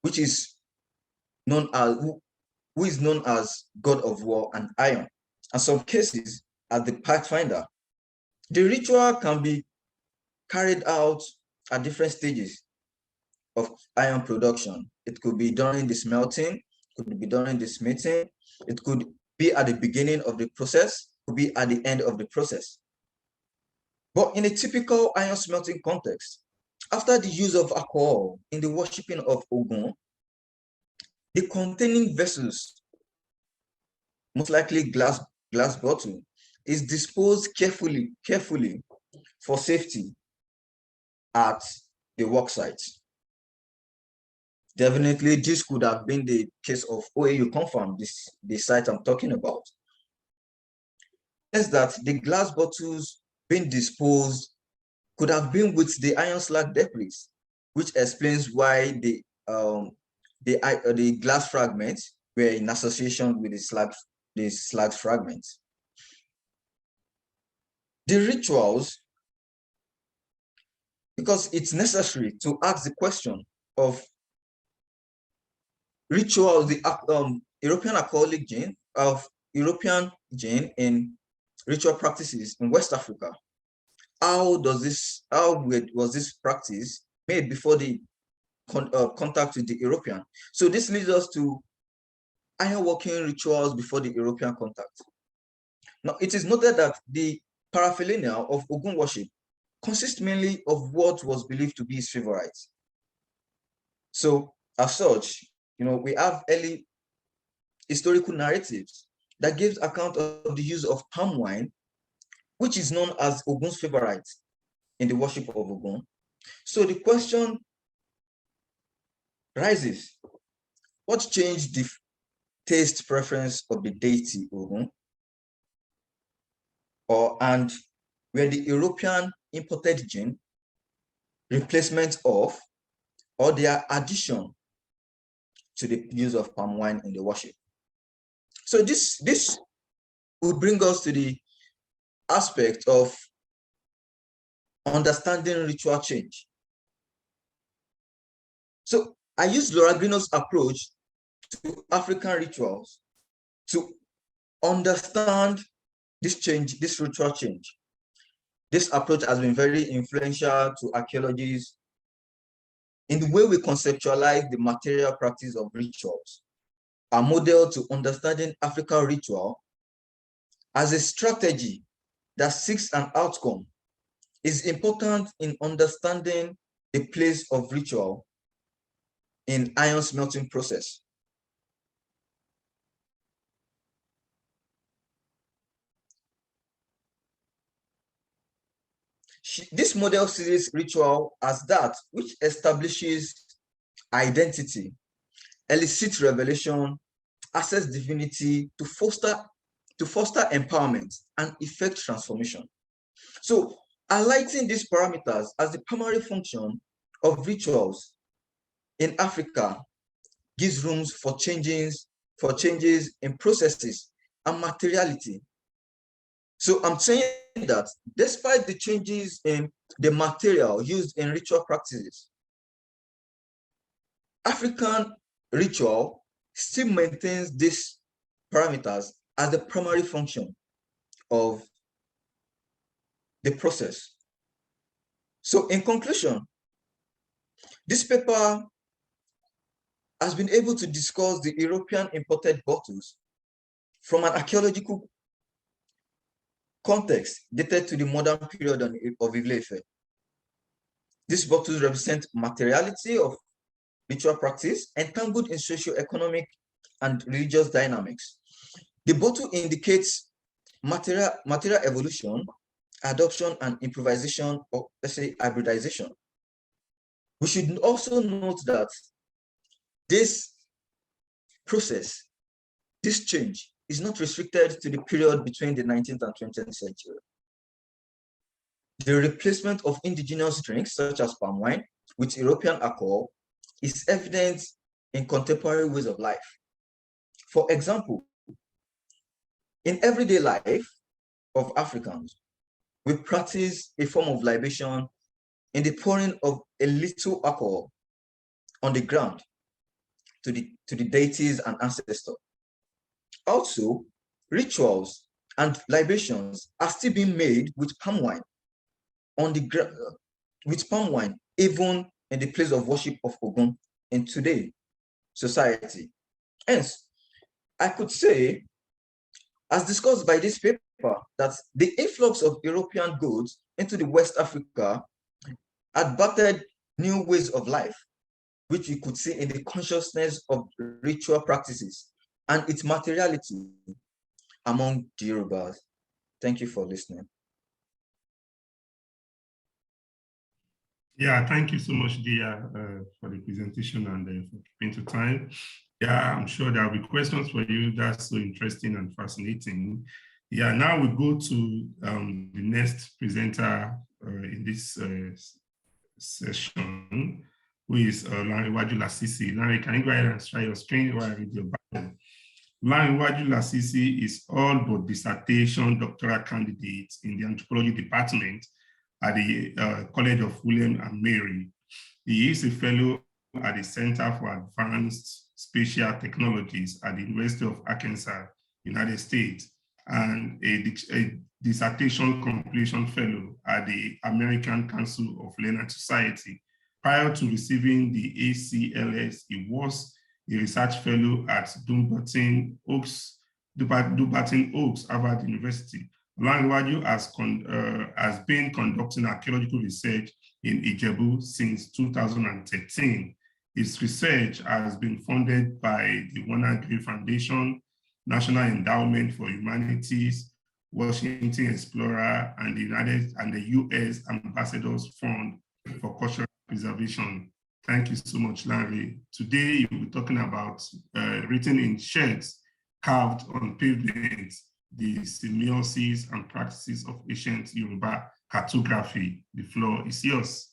which is known as who is known as god of war and iron, and some cases as the pathfinder. The ritual can be carried out at different stages of iron production. It could be during the smelting, could be during the smithing, it could be at the beginning of the process, could be at the end of the process. But in a typical iron smelting context, after the use of alcohol in the worshipping of Ogun, the containing vessels, most likely glass bottle, is disposed carefully for safety at the work site. Definitely, this could have been the case of OAU Confirm, the site I'm talking about. Is that the glass bottles being disposed could have been with the iron slag debris, which explains why the glass fragments were in association with the slag fragments. The rituals because it's necessary to ask the question of ritual, the European alcoholic gene of European gene in ritual practices in West Africa. How was this practice made before the contact with the European? So this leads us to iron working rituals before the European contact. Now, it is noted that the paraphernalia of Ogun worship consists mainly of what was believed to be his favorite. So, as such, we have early historical narratives that gives account of the use of palm wine, which is known as Ogun's favorite in the worship of Ogun. So the question rises, what changed the taste preference of the deity Ogun? And were the European imported gene replacement of or their addition to the use of palm wine in the worship? So this will bring us to the aspect of understanding ritual change. So I use Laura Greenow's approach to African rituals to understand this change, this ritual change. This approach has been very influential to archaeologists in the way we conceptualize the material practice of rituals. A model to understanding African ritual as a strategy that seeks an outcome is important in understanding the place of ritual in iron smelting process. This model sees ritual as that which establishes identity, elicits revelation, access divinity to foster empowerment and effect transformation. So highlighting these parameters as the primary function of rituals in Africa gives rooms for changes in processes and materiality. So I'm saying that despite the changes in the material used in ritual practices, African ritual still maintains these parameters as the primary function of the process. So in conclusion, this paper has been able to discuss the European imported bottles from an archaeological context dated to the modern period of Ile-Ife. These bottles represent materiality of ritual practice entangled in socio-economic and religious dynamics. The bottle indicates material evolution, adoption, and improvisation, or let's say hybridization. We should also note that this process, this change, is not restricted to the period between the 19th and 20th century. The replacement of indigenous drinks, such as palm wine, with European alcohol is evident in contemporary ways of life. For example, in everyday life of Africans, we practice a form of libation in the pouring of a little alcohol on the ground to the deities and ancestors. Also, rituals and libations are still being made with palm wine on the ground, even in the place of worship of Ogun in today's society. Hence, I could say, as discussed by this paper, that the influx of European goods into the West Africa had battered new ways of life, which we could see in the consciousness of ritual practices and its materiality among the Yorubas. Thank you for listening. Yeah, thank you so much, Dia, for the presentation and for keeping to time. Yeah, I'm sure there will be questions for you. That's so interesting and fascinating. Yeah, now we go to the next presenter in this session, who is Lanrewaju Lasisi. Larry, can you go ahead and share your screen while I read your bio? Lanrewaju Lasisi is all but dissertation doctoral candidate in the anthropology department at the College of William and Mary. He is a fellow at the Center for Advanced Spatial Technologies at the University of Arkansas, United States, and a dissertation completion fellow at the American Council of Learned Society. Prior to receiving the ACLS, he was a research fellow at Dumbarton Oaks, Harvard University. Olanrewaju has been conducting archaeological research in Ijebu since 2013. His research has been funded by the Warner Gray Foundation, National Endowment for Humanities, Washington Explorer, and the US Ambassadors Fund for Cultural Preservation. Thank you so much, Larry. Today, you'll be talking about written in sheds carved on pavements, the semiosis and practices of ancient Yoruba cartography. The floor is yours.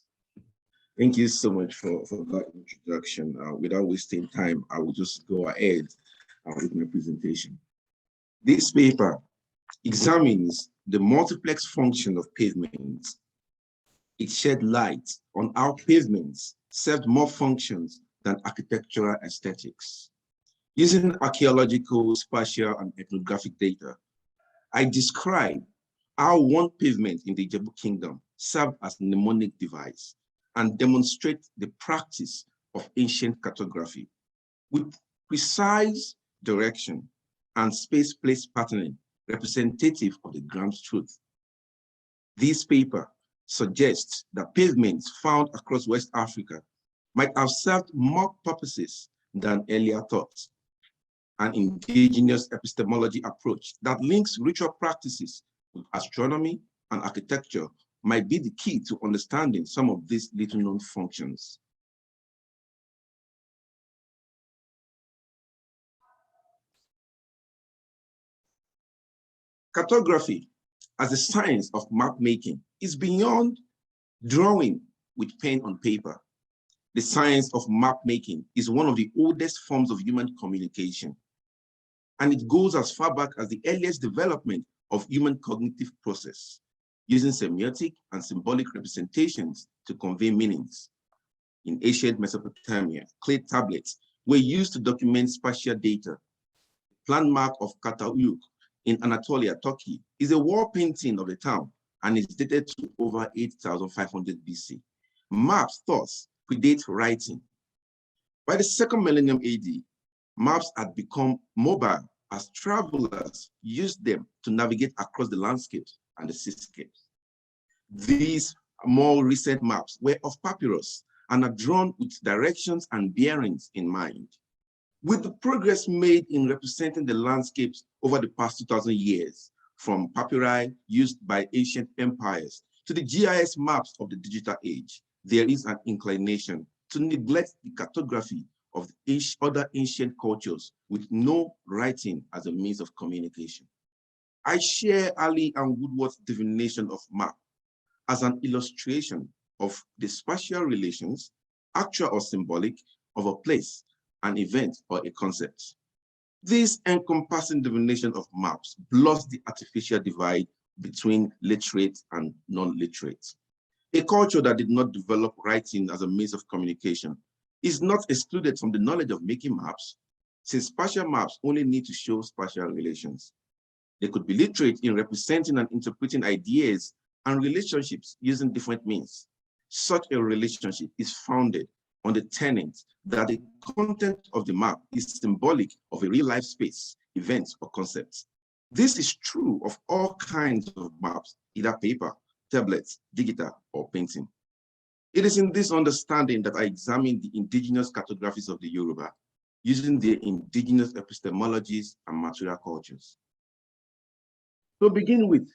Thank you so much for that introduction. Without wasting time, I will just go ahead with my presentation. This paper examines the multiplex function of pavements. It shed light on how pavements served more functions than architectural aesthetics. Using archaeological, spatial, and ethnographic data, I describe how one pavement in the Ijebu Kingdom served as a mnemonic device and demonstrate the practice of ancient cartography with precise direction and space-place patterning representative of the ground truth. This paper suggests that pavements found across West Africa might have served more purposes than earlier thought. An indigenous epistemology approach that links ritual practices with astronomy and architecture might be the key to understanding some of these little-known functions. Cartography, as a science of map making, is beyond drawing with pen on paper. The science of map making is one of the oldest forms of human communication, and it goes as far back as the earliest development of human cognitive process, using semiotic and symbolic representations to convey meanings. In ancient Mesopotamia, clay tablets were used to document spatial data. The landmark of Katauyuk in Anatolia, Turkey, is a wall painting of the town and is dated to over 8,500 BC. Maps thus predate writing. By the second millennium AD, maps had become mobile as travelers used them to navigate across the landscapes and the seascapes. These more recent maps were of papyrus and are drawn with directions and bearings in mind. With the progress made in representing the landscapes over the past 2,000 years, from papyri used by ancient empires to the GIS maps of the digital age, there is an inclination to neglect the cartography of other ancient cultures with no writing as a means of communication. I share Ali and Woodward's definition of map as an illustration of the spatial relations, actual or symbolic, of a place, an event, or a concept. This encompassing definition of maps blurs the artificial divide between literate and non-literate. A culture that did not develop writing as a means of communication is not excluded from the knowledge of making maps, since spatial maps only need to show spatial relations. They could be literate in representing and interpreting ideas and relationships using different means. Such a relationship is founded on the tenet that the content of the map is symbolic of a real-life space, event, or concept. This is true of all kinds of maps, either paper, tablets, digital, or painting. It is in this understanding that I examine the indigenous cartographies of the Yoruba, using their indigenous epistemologies and material cultures. To begin with,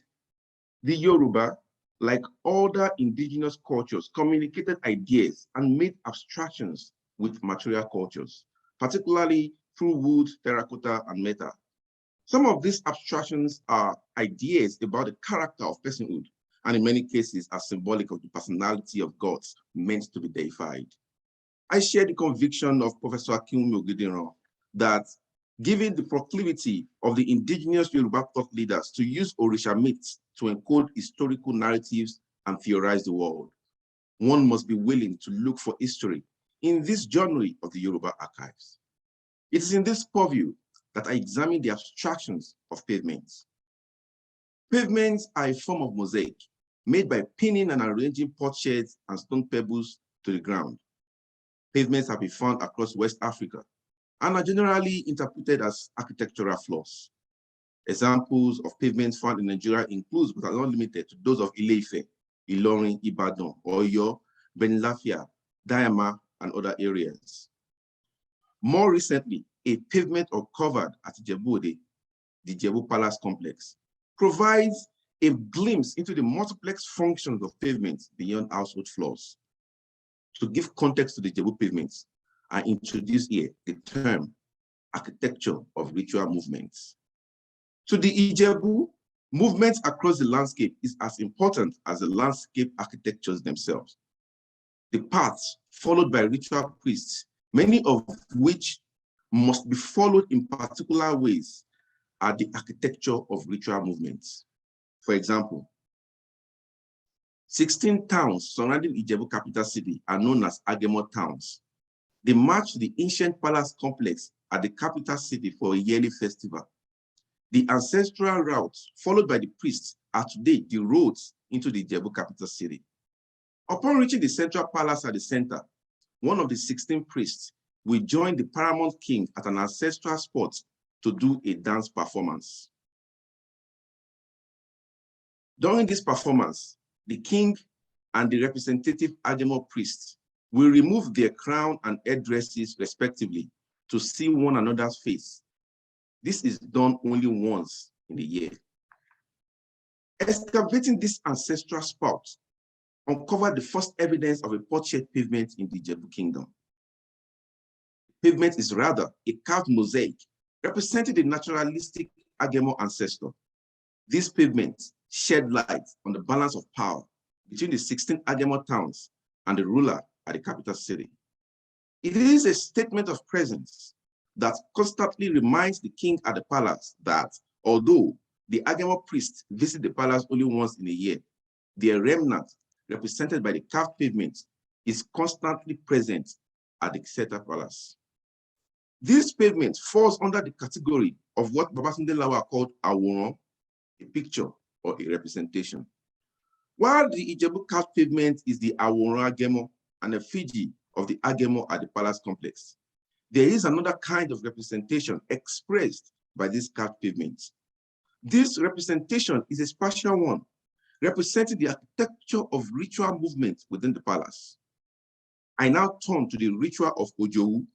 the Yoruba, like other indigenous cultures, communicated ideas and made abstractions with material cultures, particularly through wood, terracotta, and metal. Some of these abstractions are ideas about the character of personhood, and in many cases are symbolic of the personality of gods meant to be deified. I share the conviction of Professor Akinwumi Ogediran that given the proclivity of the indigenous Yoruba thought leaders to use Orisha myths to encode historical narratives and theorize the world. One must be willing to look for history in this journey of the Yoruba archives. It is in this purview that I examine the abstractions of pavements. Pavements are a form of mosaic made by pinning and arranging potsherds and stone pebbles to the ground. Pavements have been found across West Africa and are generally interpreted as architectural flaws. Examples of pavements found in Nigeria include, but are not limited to, those of Ile-Ife, Ilorin, Ibadan, Oyo, Benilafia, Diama, and other areas. More recently, a pavement uncovered at Ijebu-Ode, the Ijebu Palace complex, provides a glimpse into the multiplex functions of pavements beyond household floors. To give context to the Ijebu pavements, I introduce here the term architecture of ritual movements. To the Ijebu, movements across the landscape is as important as the landscape architectures themselves. The paths followed by ritual priests, many of which must be followed in particular ways, are the architecture of ritual movements. For example, 16 towns surrounding Ijebu capital city are known as Agemo towns. They march to the ancient palace complex at the capital city for a yearly festival. The ancestral routes followed by the priests are today the roads into the Ijebu capital city. Upon reaching the central palace at the center, one of the 16 priests will join the paramount king at an ancestral spot to do a dance performance. During this performance, the king and the representative Agemo priests will remove their crown and headdresses respectively to see one another's face. This is done only once in a year. Excavating this ancestral spot uncovered the first evidence of a potsherd pavement in the Ijebu kingdom. Pavement is rather a carved mosaic representing the naturalistic Agemo ancestor. This pavement shed light on the balance of power between the 16 Agemo towns and the ruler at the capital city. It is a statement of presence that constantly reminds the king at the palace that although the Agemo priests visit the palace only once in a year, their remnant, represented by the carved pavement, is constantly present at the Seta Palace. This pavement falls under the category of what Babatunde Lawa called aworan, a picture or a representation. While the Ijebu carved pavement is the aworan Agemo, an effigy of the Agemo at the palace complex, there is another kind of representation expressed by this carved pavement. This representation is a spatial one, representing the architecture of ritual movement within the palace. I now turn to the ritual of Ojowu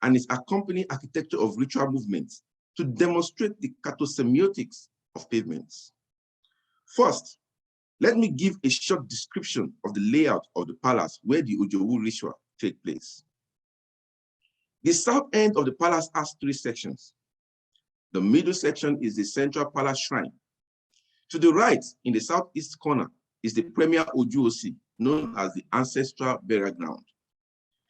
and its accompanying architecture of ritual movements to demonstrate the cathosemiotics of pavements. First, let me give a short description of the layout of the palace where the Ojowu ritual takes place. The south end of the palace has 3 sections. The middle section is the central palace shrine. To the right, in the southeast corner, is the premier Ojuosi, known as the ancestral burial ground.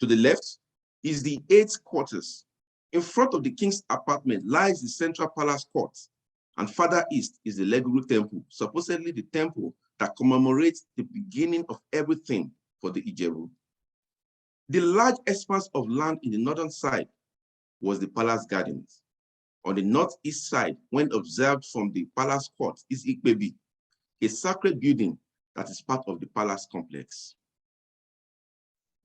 To the left is the 8th quarters. In front of the king's apartment lies the central palace court, and further east is the Leguru temple, supposedly the temple that commemorates the beginning of everything for the Ijebu. The large expanse of land in the northern side was the palace gardens. On the northeast side, when observed from the palace court, is Ikpebi, a sacred building that is part of the palace complex.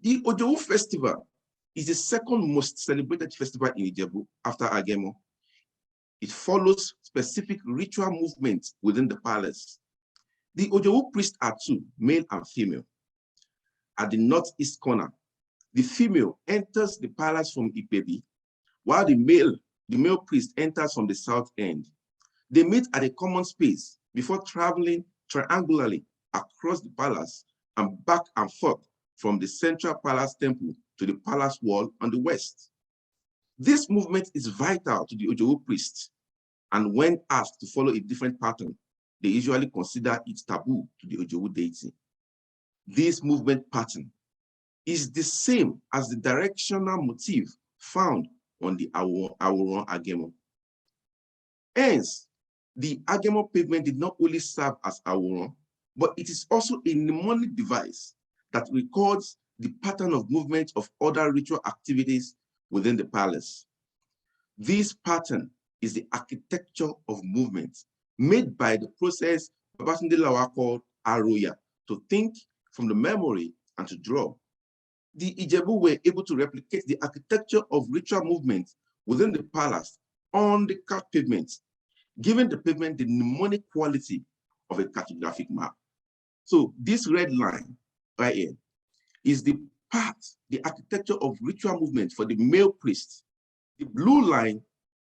The Ojowu festival is the second most celebrated festival in Ijebu after Agemo. It follows specific ritual movements within the palace. The Ojowu priests are 2, male and female. At the northeast corner, the female enters the palace from Ikpebi, while the male priest enters from the south end. They meet at a common space before traveling triangularly across the palace and back and forth from the central palace temple to the palace wall on the west. This movement is vital to the Ojowu priests, and when asked to follow a different pattern, they usually consider it taboo to the Ojowu deity. This movement pattern is the same as the directional motif found on the Aworan Agemo. Hence, the Agemo pavement did not only serve as Aworan, but it is also a mnemonic device that records the pattern of movement of other ritual activities within the palace. This pattern is the architecture of movement made by the process Babatunde Lawa called Aroya, to think from the memory and to draw. The Ijebu were able to replicate the architecture of ritual movement within the palace on the cut pavement, giving the pavement the mnemonic quality of a cartographic map. So this red line right here is the part, the architecture of ritual movement for the male priest. The blue line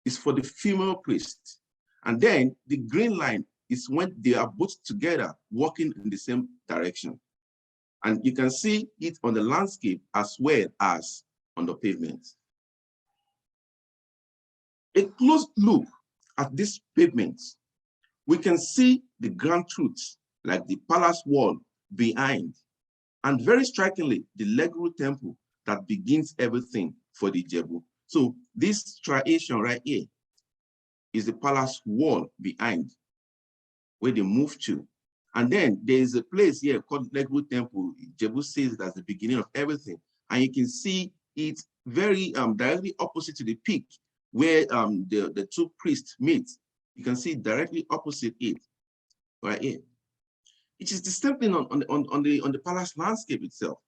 is for the female priest. And then the green line is when they are both together walking in the same direction. And you can see it on the landscape as well as on the pavement. A close look at this pavement, we can see the grand truths like the palace wall behind, and very strikingly, the Leguru temple that begins everything for the Ijebu. So this striation right here is the palace wall behind where they move to. And then there is a place here called Leguru temple. Ijebu says that's the beginning of everything. And you can see it very directly opposite to the peak where the two priests meet. You can see directly opposite it right here. It is the same thing on the palace landscape itself.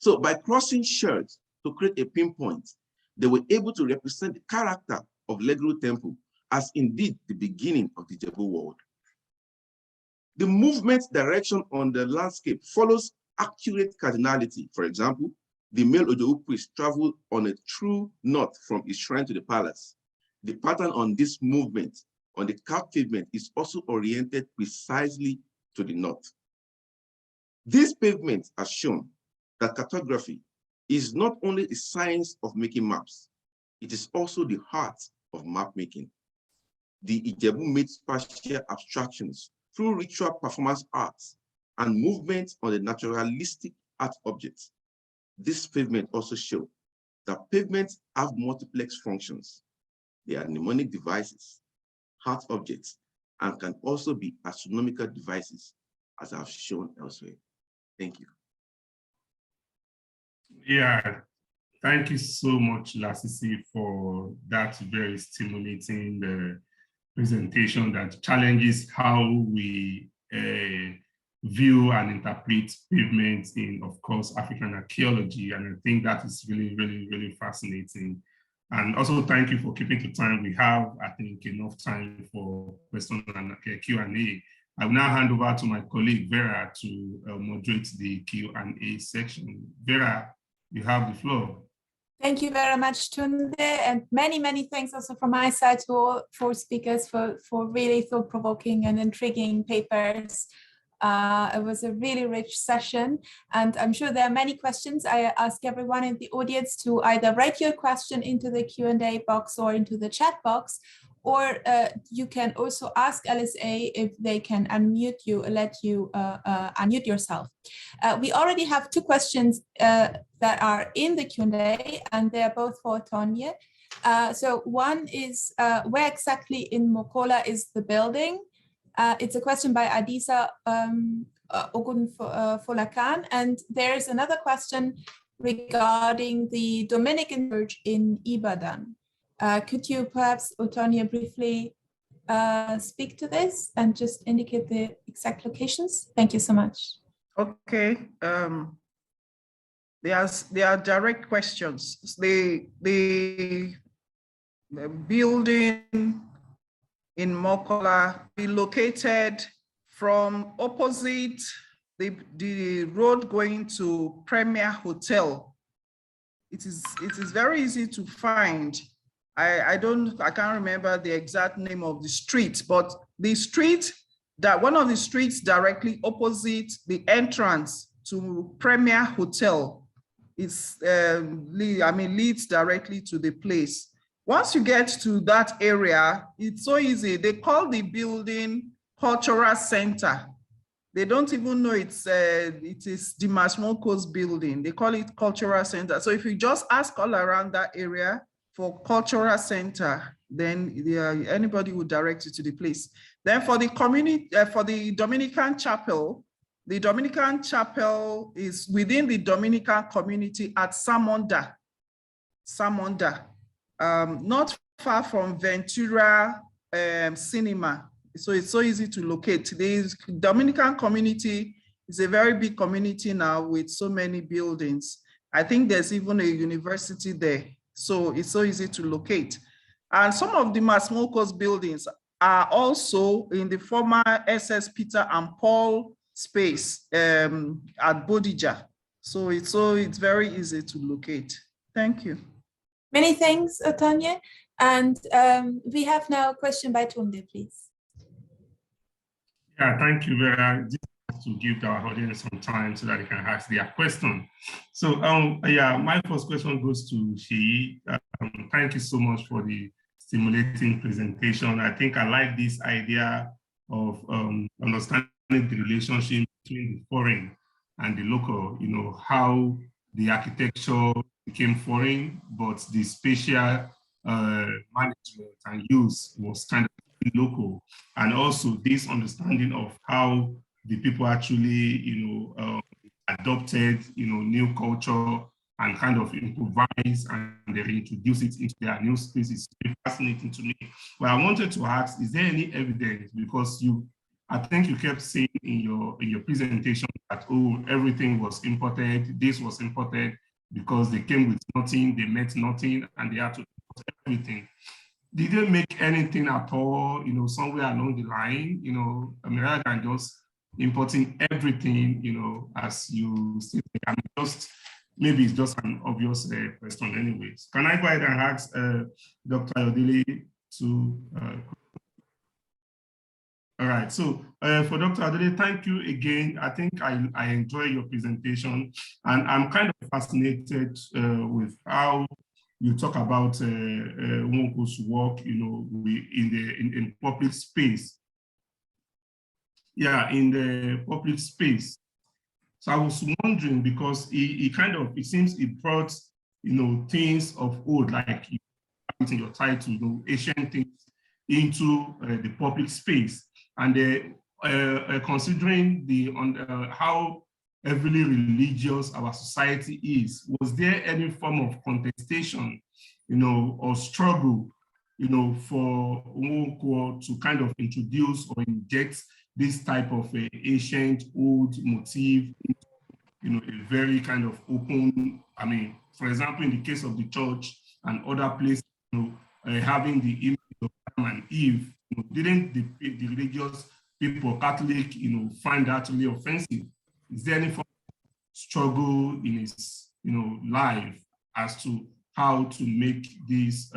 So by crossing shards to create a pinpoint, they were able to represent the character of Leguru temple as indeed the beginning of the Ijebu world. The movement direction on the landscape follows accurate cardinality. For example, the male Ojowu priest traveled on a true north from his shrine to the palace. The pattern on this movement on the carved pavement is also oriented precisely to the north. This pavement has shown that cartography is not only a science of making maps, it is also the heart of map making. The Ijebu made spatial abstractions through ritual performance arts and movement on the naturalistic art objects. This pavement also shows that pavements have multiplex functions. They are mnemonic devices, art objects, and can also be astronomical devices, as I've shown elsewhere. Thank you. Yeah, thank you so much, Lasisi, for that very stimulating presentation that challenges how we view and interpret pavements in, of course, African archaeology. And I think that is really, really, really fascinating. And also thank you for keeping to time. We have, I think, enough time for question and Q&A. I will now hand over to my colleague, Vera, to moderate the Q&A section. Vera, you have the floor. Thank you very much, Tunde, and many, many thanks also from my side to all four speakers for really thought-provoking and intriguing papers. It was a really rich session, and I'm sure there are many questions. I ask everyone in the audience to either write your question into the Q&A box or into the chat box, or you can also ask LSA if they can unmute you, let you unmute yourself. We already have two questions that are in the Q&A, and they're both for Tonye. So one is, where exactly in Mokola is the building? It's a question by Adisa Ogunfolakan, and there's another question regarding the Dominican Church in Ibadan. Could you perhaps, Otonia, briefly speak to this and just indicate the exact locations? Thank you so much. Okay. There are direct questions. The building in Mokola be located from opposite the road going to Premier Hotel. It is very easy to find. I can't remember the exact name of the street, but the street one of the streets directly opposite the entrance to Premier Hotel is leads directly to the place. Once you get to that area, it's so easy. They call the building Cultural Center. They don't even know it is the Masmoko's building. They call it Cultural Center. So if you just ask all around that area for cultural center, then anybody would direct you to the place. Then for the community, for the Dominican chapel is within the Dominican community at Samonda, not far from Ventura Cinema. So it's so easy to locate. The Dominican community is a very big community now with so many buildings. I think there's even a university there. So it's so easy to locate. And some of the Masmokos buildings are also in the former SS Peter and Paul space at Bodija. So it's very easy to locate. Thank you. Many thanks, Tanya. And we have now a question by Tunde, please. Yeah, thank you very much. To give our audience some time so that they can ask their question. So yeah, my first question goes to Sheyi. Thank you so much for the stimulating presentation. I think I like this idea of understanding the relationship between the foreign and the local, you know, how the architecture became foreign, but the spatial management and use was kind of local. And also this understanding of how the people actually, you know, adopted, you know, new culture and kind of improvise and they reintroduce it into their new spaces. It's fascinating to me. But I wanted to ask, is there any evidence? Because I think you kept saying in your presentation that, oh, everything was imported, this was imported because they came with nothing, they met nothing, and they had to import everything. Did they make anything at all, you know, somewhere along the line, you know, rather than just importing everything, you know, as you see? I mean, maybe it's just an obvious question anyways. Can I go ahead and ask Dr. Ayodele to, all right, so for Dr. Ayodele, thank you again. I think I enjoy your presentation, and I'm kind of fascinated with how you talk about Nwoko's work, you know, in public space. Yeah, in the public space. So I was wondering, because it seems it brought, you know, things of old, like in your title, you know, ancient things into the public space. And considering how heavily religious our society is, was there any form of contestation, you know, or struggle, you know, for Nwoko to kind of introduce or inject this type of ancient old motif, you know, a very kind of open, I mean, for example, in the case of the church and other places, you know, having the image of Adam and Eve, you know, didn't the religious people, Catholic, you know, find that really offensive? Is there any form of struggle in his, you know, life as to how to make this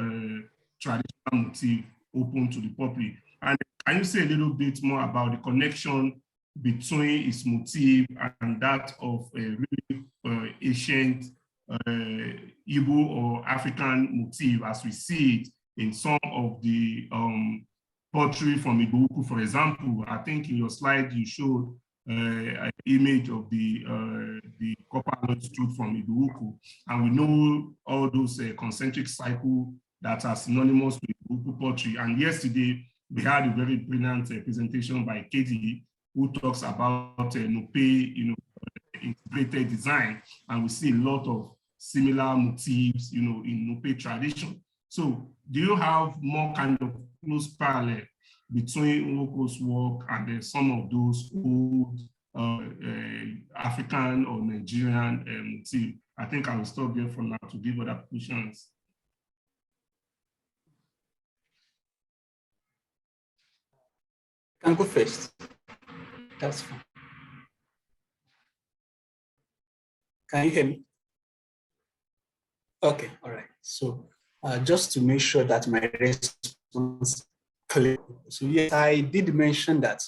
traditional motif open to the public? And can you say a little bit more about the connection between its motif and that of a really ancient Igbo or African motif, as we see it in some of the pottery from Igbo, for example? I think in your slide you showed an image of the copper stood from Igbo, and we know all those concentric cycles that are synonymous with Igbo pottery. And yesterday we had a very brilliant presentation by Katie, who talks about Nope, you know, integrated design, and we see a lot of similar motifs, you know, in Nope tradition. So, do you have more kind of close parallel between Nwoko's work and some of those old African or Nigerian motifs? I think I will stop there for now to give other questions. Can go first. That's fine. Can you hear me? Okay, all right. So just to make sure that my response is clear. So yes, I did mention that,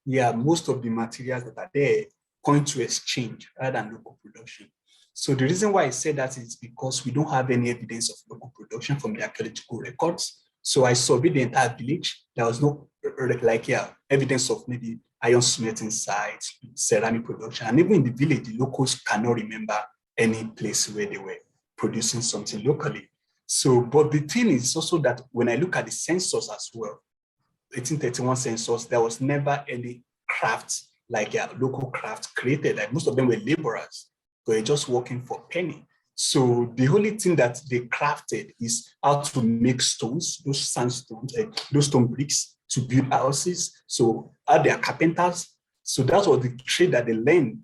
yeah, most of the materials that are there point to exchange rather than local production. So the reason why I say that is because we don't have any evidence of local production from the archaeological records. So I surveyed the entire village. There was no evidence of maybe iron smelting sites, ceramic production, and even in the village, the locals cannot remember any place where they were producing something locally. So, but the thing is also that when I look at the census as well, 1831 census, there was never any craft, like a local craft created. Like most of them were laborers. They were just working for penny. So the only thing that they crafted is how to make stones, those sandstones, those stone bricks to build houses. So are they carpenters? So that was the trade that they learned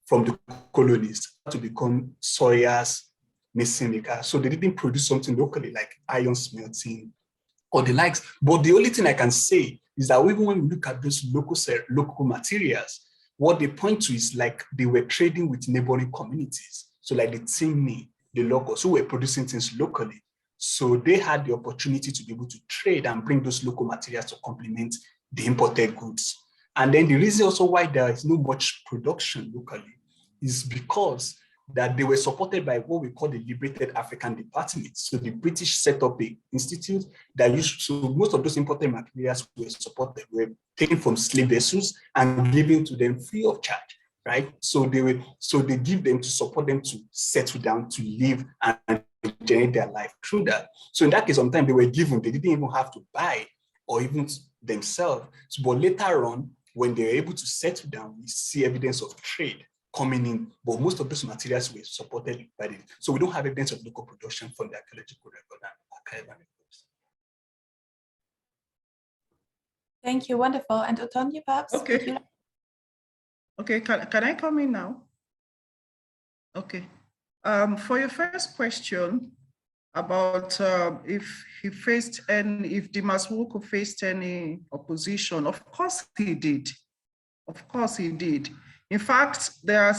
from the colonists to become sawyers, mason makers. So they didn't produce something locally like iron smelting or the likes. But the only thing I can say is that even when we look at those local materials, what they point to is like they were trading with neighboring communities. So like the Timni, the locals who were producing things locally. So they had the opportunity to be able to trade and bring those local materials to complement the imported goods. And then the reason also why there is no much production locally is because that they were supported by what we call the Liberated African Department. So the British set up an institute that used, so most of those imported materials were supported, were taken from slave vessels and given to them free of charge, right? So they give them to support them to settle down, to live and generate their life through that. So in that case, sometimes they were given, they didn't even have to buy or even themselves. So, but later on, when they were able to settle down, we see evidence of trade coming in, but most of those materials were supported by them. So we don't have evidence of local production from the archaeological record and archival records. Thank you, wonderful. And Otonya, perhaps? Okay. Okay, can I come in now? Okay. For your first question about if Dimas Nwoko faced any opposition, of course he did. Of course he did. In fact, there are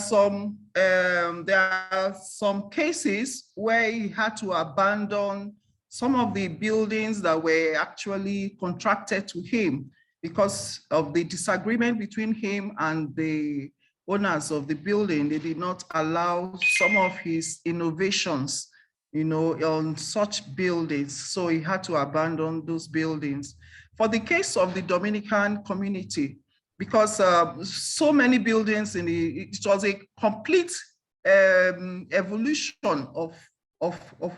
some cases where he had to abandon some of the buildings that were actually contracted to him because of the disagreement between him and the owners of the building. They did not allow some of his innovations, on such buildings. So he had to abandon those buildings. For the case of the Dominican community, because so many buildings it was a complete evolution of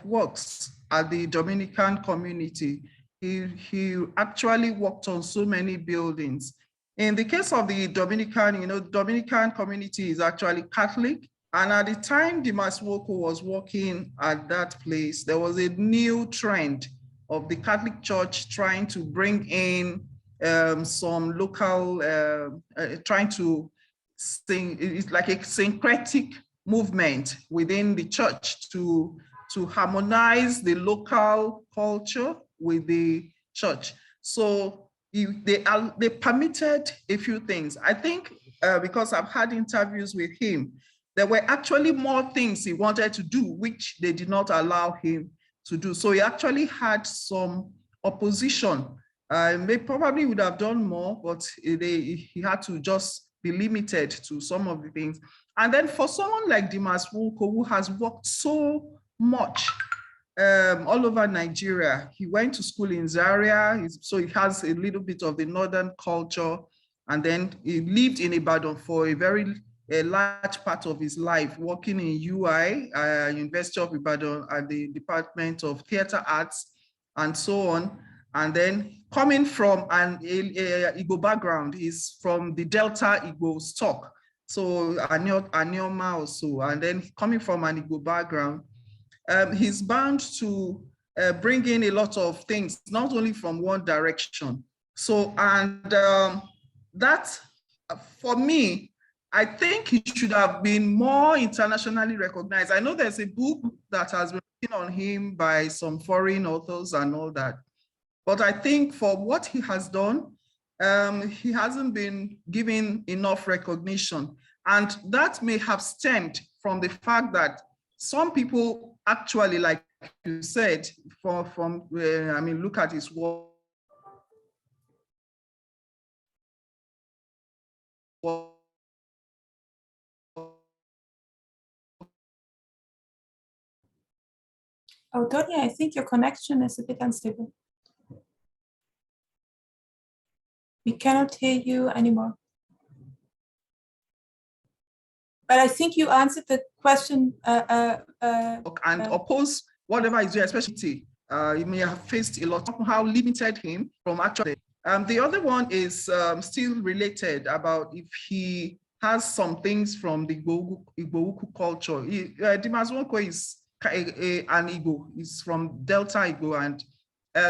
works at the Dominican community. He actually worked on so many buildings. In the case of the Dominican, Dominican community is actually Catholic. And at the time Dimas Nwoko was working at that place, there was a new trend of the Catholic Church trying to bring in some local, trying to sing, it's like a syncretic movement within the church to harmonize the local culture with the church. So they permitted a few things. I think because I've had interviews with him, there were actually more things he wanted to do, which they did not allow him to do. So he actually had some opposition. They probably would have done more, but he had to just be limited to some of the things. And then for someone like Dimas Nwoko, who has worked so much all over Nigeria, he went to school in Zaria, so he has a little bit of the northern culture, and then he lived in Ibadan for a large part of his life, working in UI, University of Ibadan, at the Department of Theatre Arts, and so on. And then coming from an Igbo background, he's from the Delta Igbo stock, so Anioma also. And then coming from an Igbo background, he's bound to bring in a lot of things, not only from one direction. So, and that, for me, I think he should have been more internationally recognized. I know there's a book that has been written on him by some foreign authors and all that. But I think for what he has done, he hasn't been given enough recognition. And that may have stemmed from the fact that some people actually, like you said, look at his work. Oh, Tonya, I think your connection is a bit unstable. We cannot hear you anymore. But I think you answered the question. And oppose whatever he's doing, especially he may have faced a lot of how limited him from actually. The other one is still related about if he has some things from the Igbo culture. Dimazwonko is an Igbo, is from Delta Igbo, and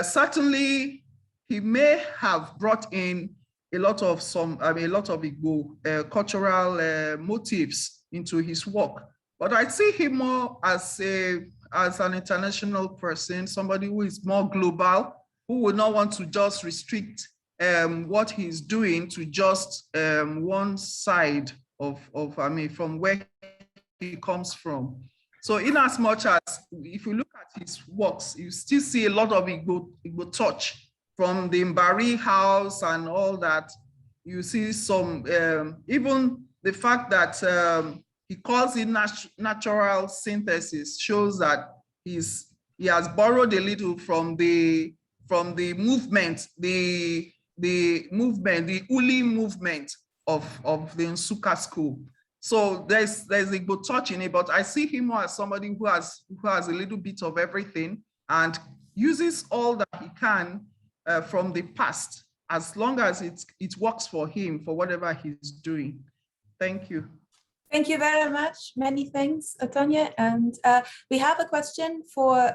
certainly he may have brought in a lot of Igbo cultural motifs into his work. But I see him more as an international person, somebody who is more global, who would not want to just restrict what he's doing to just one side of from where he comes from. So in as much as, if you look at his works, you still see a lot of Igbo touch from the Mbari house and all that. You see some, even the fact that he calls it natural synthesis shows that he has borrowed a little from the movement, the Uli movement of the Nsukka school. So there's a good touch in it, but I see him more as somebody who has a little bit of everything and uses all that he can from the past, as long as it works for him for whatever he's doing. Thank you. Thank you very much. Many thanks, Tonya. And we have a question for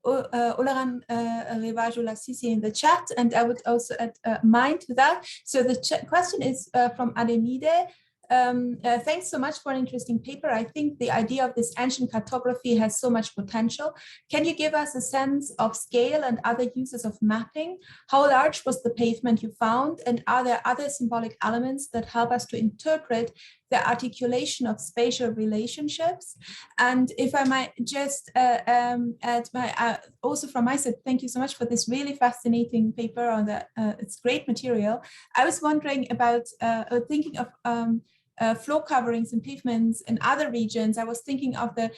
Olaran Revaju-Lassisi in the chat, and I would also add mine to that. So the question is from Ademide. Thanks so much for an interesting paper. I think the idea of this ancient cartography has so much potential. Can you give us a sense of scale and other uses of mapping? How large was the pavement you found? And are there other symbolic elements that help us to interpret the articulation of spatial relationships? And if I might just add also from my side, thank you so much for this really fascinating paper on the, it's great material. I was wondering about thinking of floor coverings and pavements in other regions. I was thinking of the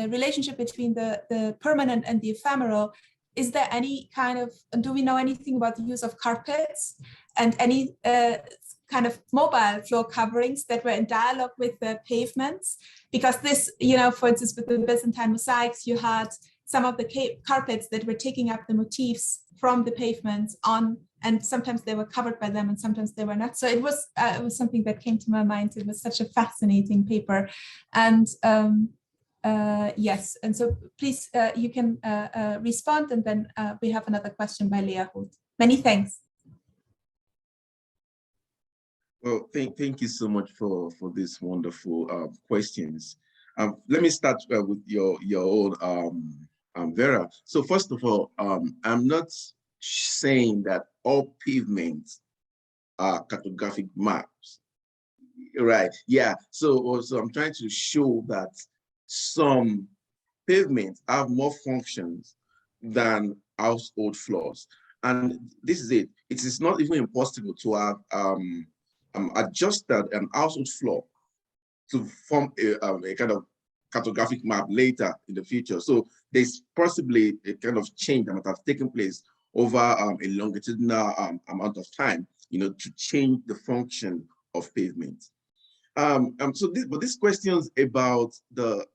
relationship between the permanent and the ephemeral. Is there any kind of, do we know anything about the use of carpets and any kind of mobile floor coverings that were in dialogue with the pavements? Because this, you know, for instance, with the Byzantine mosaics, you had some of the carpets that were taking up the motifs from the pavements on, and sometimes they were covered by them and sometimes they were not. So it was something that came to my mind. It was such a fascinating paper. And yes, and so please, you can respond, and then we have another question by Leah Holt. Many thanks. Well, thank you so much for these wonderful questions. Let me start with your own, Vera. So first of all, I'm not saying that all pavements are cartographic maps, right? Yeah. So I'm trying to show that some pavements have more functions than household floors, and this is it. It is not even impossible to have adjusted an household floor to form a kind of cartographic map later in the future. So there's possibly a kind of change that might have taken place over a longitudinal amount of time, you know, to change the function of pavement. So these questions about the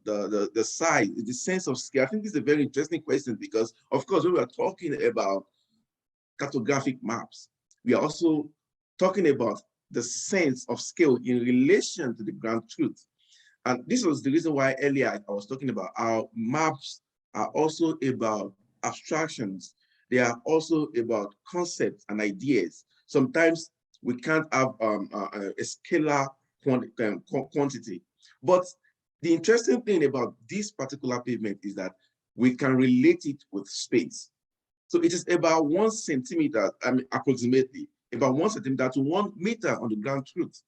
size, the sense of scale, I think this is a very interesting question, because of course, when we are talking about cartographic maps, we are also talking about the sense of scale in relation to the ground truth. And this was the reason why earlier I was talking about how maps are also about abstractions. They are also about concepts and ideas. Sometimes we can't have a scalar quantity. But the interesting thing about this particular pavement is that we can relate it with space. So it is about 1 centimeter, approximately, about 1 centimeter to 1 meter on the ground truth.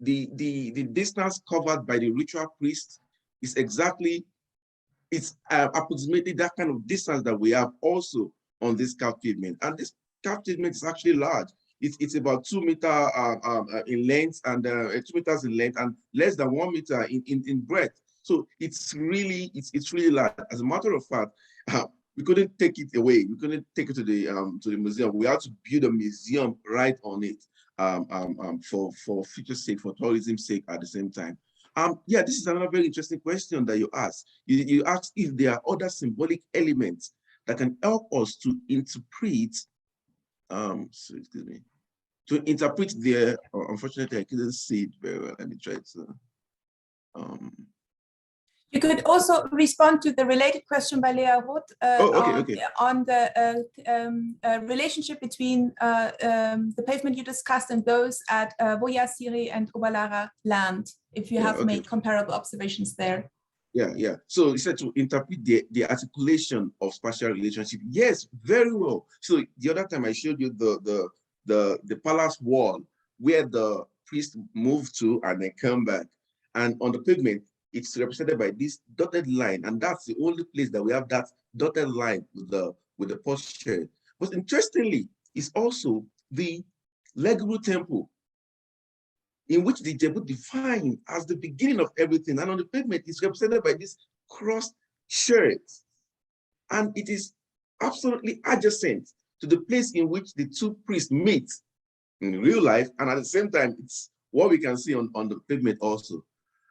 The distance covered by the ritual priest is exactly, it's approximately that kind of distance that we have also on this carved pavement. And this carved pavement is actually large. It's about 2 meters in length and 2 meters in length and less than 1 meter in breadth. So it's really large. As a matter of fact, we couldn't take it away. We couldn't take it to the museum. We had to build a museum right on it for future sake, for tourism sake at the same time. Yeah, this is another very interesting question that you asked. You asked if there are other symbolic elements that can help us to interpret, excuse me, to interpret the, unfortunately, I couldn't see it very well. Let me try to, You could also respond to the related question by Leah Roth on the relationship between the pavement you discussed and those at Voya, Siri, and Obalara land, if you have made comparable observations there. Yeah. So you said to interpret the articulation of spatial relationship. Yes, very well. So the other time I showed you the palace wall where the priest moved to and then come back, and on the pavement it's represented by this dotted line, and that's the only place that we have that dotted line with the posture. But interestingly, it's also the Leguru temple, in which the temple defined as the beginning of everything, and on the pavement is represented by this crossed shirt, and it is absolutely adjacent to the place in which the two priests meet in real life, and at the same time, it's what we can see on the pavement also.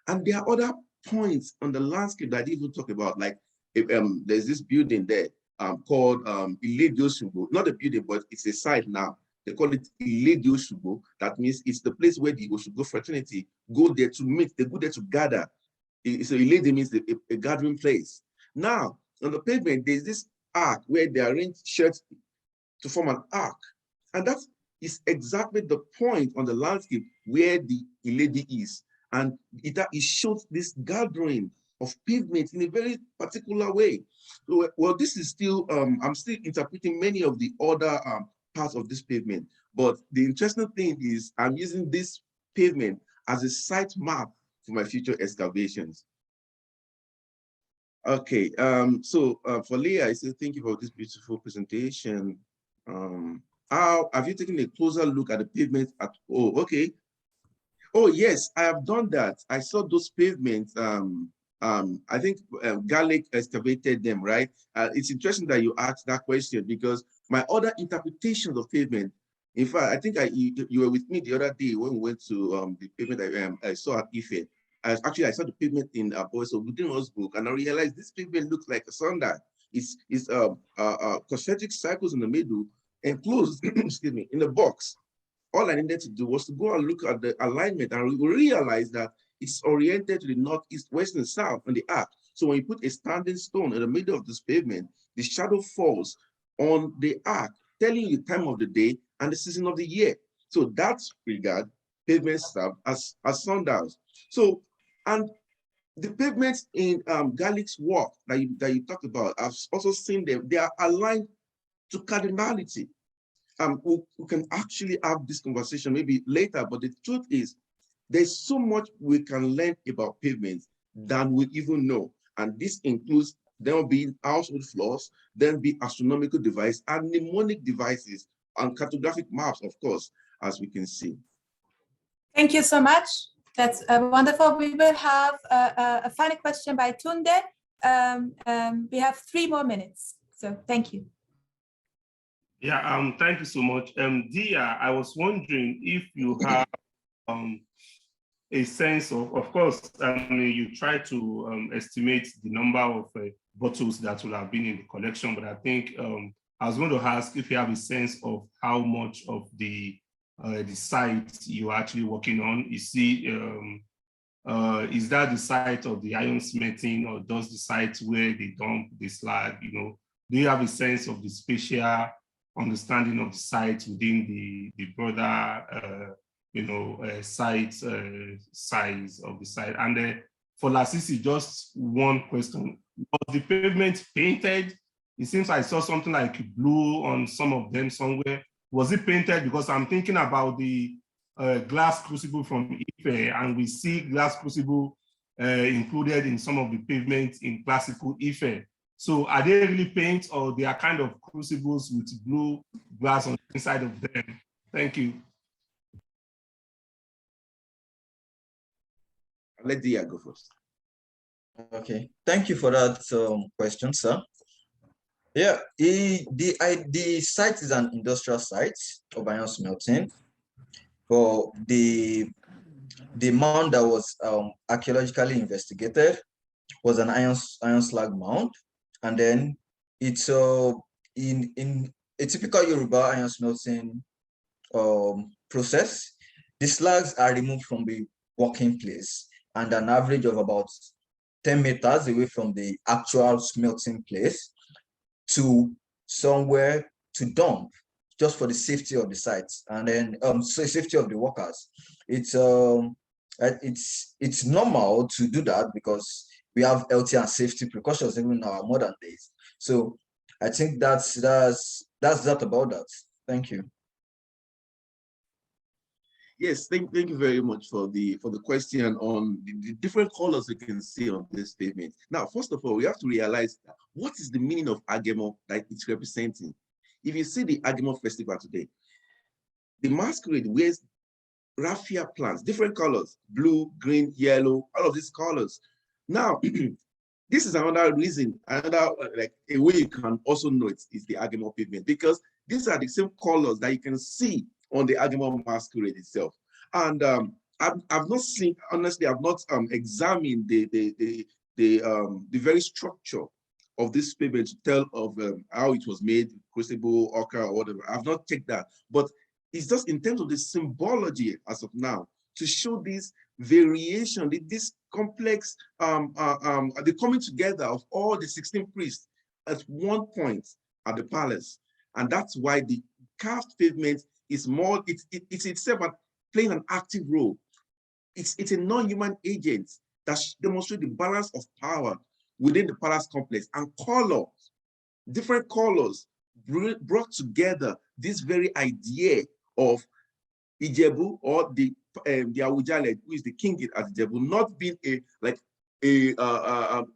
And there are other points on the landscape that I didn't even talk about, like there's this building there called Iledio Shugo. Not a building, but it's a site now. They call it Iledio Shugo. That means it's the place where the Oshugo fraternity go there to meet. They go there to gather. So Iledio means a gathering place. Now, on the pavement, there's this arc where they arrange shirts to form an arc. And that is exactly the point on the landscape where the Iledio is. And it shows this gathering of pavement in a very particular way. So, well, this is still, I'm still interpreting many of the other parts of this pavement. But the interesting thing is I'm using this pavement as a site map for my future excavations. Okay, so for Leah, I say thank you for this beautiful presentation. Have you taken a closer look at the pavement okay. Oh, yes, I have done that. I saw those pavements. I think Garlic excavated them, right? It's interesting that you asked that question because my other interpretations of pavement, in fact, I think you were with me the other day when we went to the pavement I saw at Ife. I saw the pavement in Boyso Gudino's book, and I realized this pavement looks like a sundial. It's concentric circles in the middle, enclosed, excuse me, in a box. All I needed to do was to go and look at the alignment, and we realized that it's oriented to the north, east, west, and south on the arc. So when you put a standing stone in the middle of this pavement, the shadow falls on the arc, telling you the time of the day and the season of the year. So that's regard pavements serve as sundials. So, and the pavements in Garlic's work that you talked about, I've also seen them. They are aligned to cardinality. We can actually have this conversation maybe later, but the truth is there's so much we can learn about pavements than we even know. And this includes them being household floors, then be astronomical devices and mnemonic devices and cartographic maps, of course, as we can see. Thank you so much. That's wonderful. We will have a final question by Tunde. We have 3 more minutes, so thank you. Yeah, thank you so much. Dia, I was wondering if you have a sense of course, you try to estimate the number of bottles that will have been in the collection, but I think I was going to ask if you have a sense of how much of the site you're actually working on. You see, is that the site of the iron smelting, or does the site where they dump the slag, do you have a sense of the spatial understanding of the site within the broader, site size of the site? And for Lasisi, just one question: was the pavement painted? It seems I saw something like blue on some of them somewhere. Was it painted? Because I'm thinking about the glass crucible from Ife, and we see glass crucible included in some of the pavements in classical Ife. So are they really paint, or they are kind of crucibles with blue glass on the inside of them? Thank you. I'll let Dia go first. Okay, thank you for that question, sir. Yeah, the site is an industrial site of iron smelting, but the The mound that was archaeologically investigated was an iron slag mound, and then it's in a typical Yoruba iron smelting process. The slags are removed from the working place and an average of about 10 meters away from the actual smelting place to somewhere to dump, just for the safety of the sites, and then so safety of the workers. It's normal to do that because we have health and safety precautions even in our modern days. So I think that's that about that. Thank you. Yes, thank you very much for the question on the different colors you can see on this pavement. Now, first of all, we have to realize what is the meaning of Agemo that it's representing. If you see the Agemo festival today, the masquerade wears raffia plants, different colors, blue, green, yellow, all of these colors. Now, this is another reason, another like a way you can also know it is the Agemo pavement, because these are the same colors that you can see on the Agemo masquerade itself. And I've not seen, honestly, I've not examined the very structure of this pavement to tell of how it was made, crucible, ochre, or whatever. I've not checked that, but it's just in terms of the symbology as of now to show this variation, this complex, the coming together of all the 16 priests at one point at the palace. And that's why the carved pavement is more, it's itself playing an active role. It's a non-human agent that demonstrates the balance of power within the palace complex, and colors, different colors brought together this very idea of Ijebu, or the Awujale, who is the king at Ijebu, not being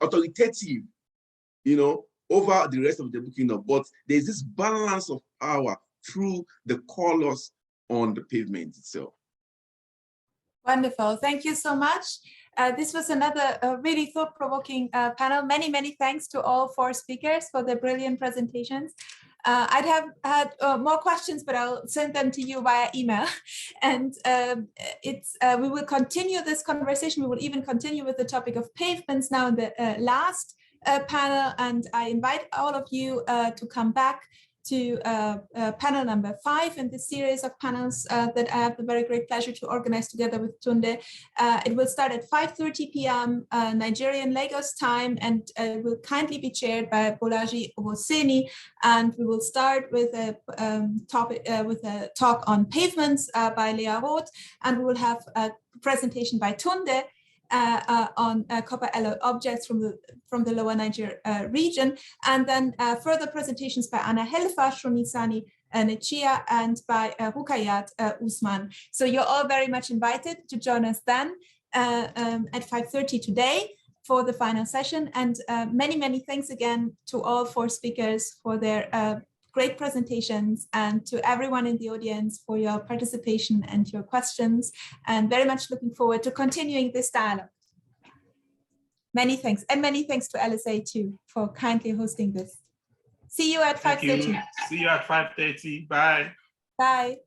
authoritative, over the rest of the Ijebu kingdom, but there's this balance of power through the colors on the pavement itself. Wonderful. Thank you so much. This was another really thought-provoking panel. Many, many thanks to all 4 speakers for their brilliant presentations. I'd have had more questions, but I'll send them to you via email. And we will continue this conversation. We will even continue with the topic of pavements now in the last panel. And I invite all of you to come back to panel number 5 in this series of panels that I have the very great pleasure to organize together with Tunde. It will start at 5:30 p.m. Nigerian Lagos time, and will kindly be chaired by Bolaji Oboseni. And we will start with a talk on pavements by Leah Roth, and we will have a presentation by Tunde on copper alloy objects from the Lower Niger region, and then further presentations by Anna Helfa, Shronisani Nechia, and by Rukayat Usman. So you're all very much invited to join us then at 5:30 today for the final session. And many, many thanks again to all 4 speakers for their great presentations, and to everyone in the audience for your participation and your questions, and very much looking forward to continuing this dialogue. Many thanks, and many thanks to LSA too for kindly hosting this. See you at 5:30. See you at 5:30. Bye. Bye.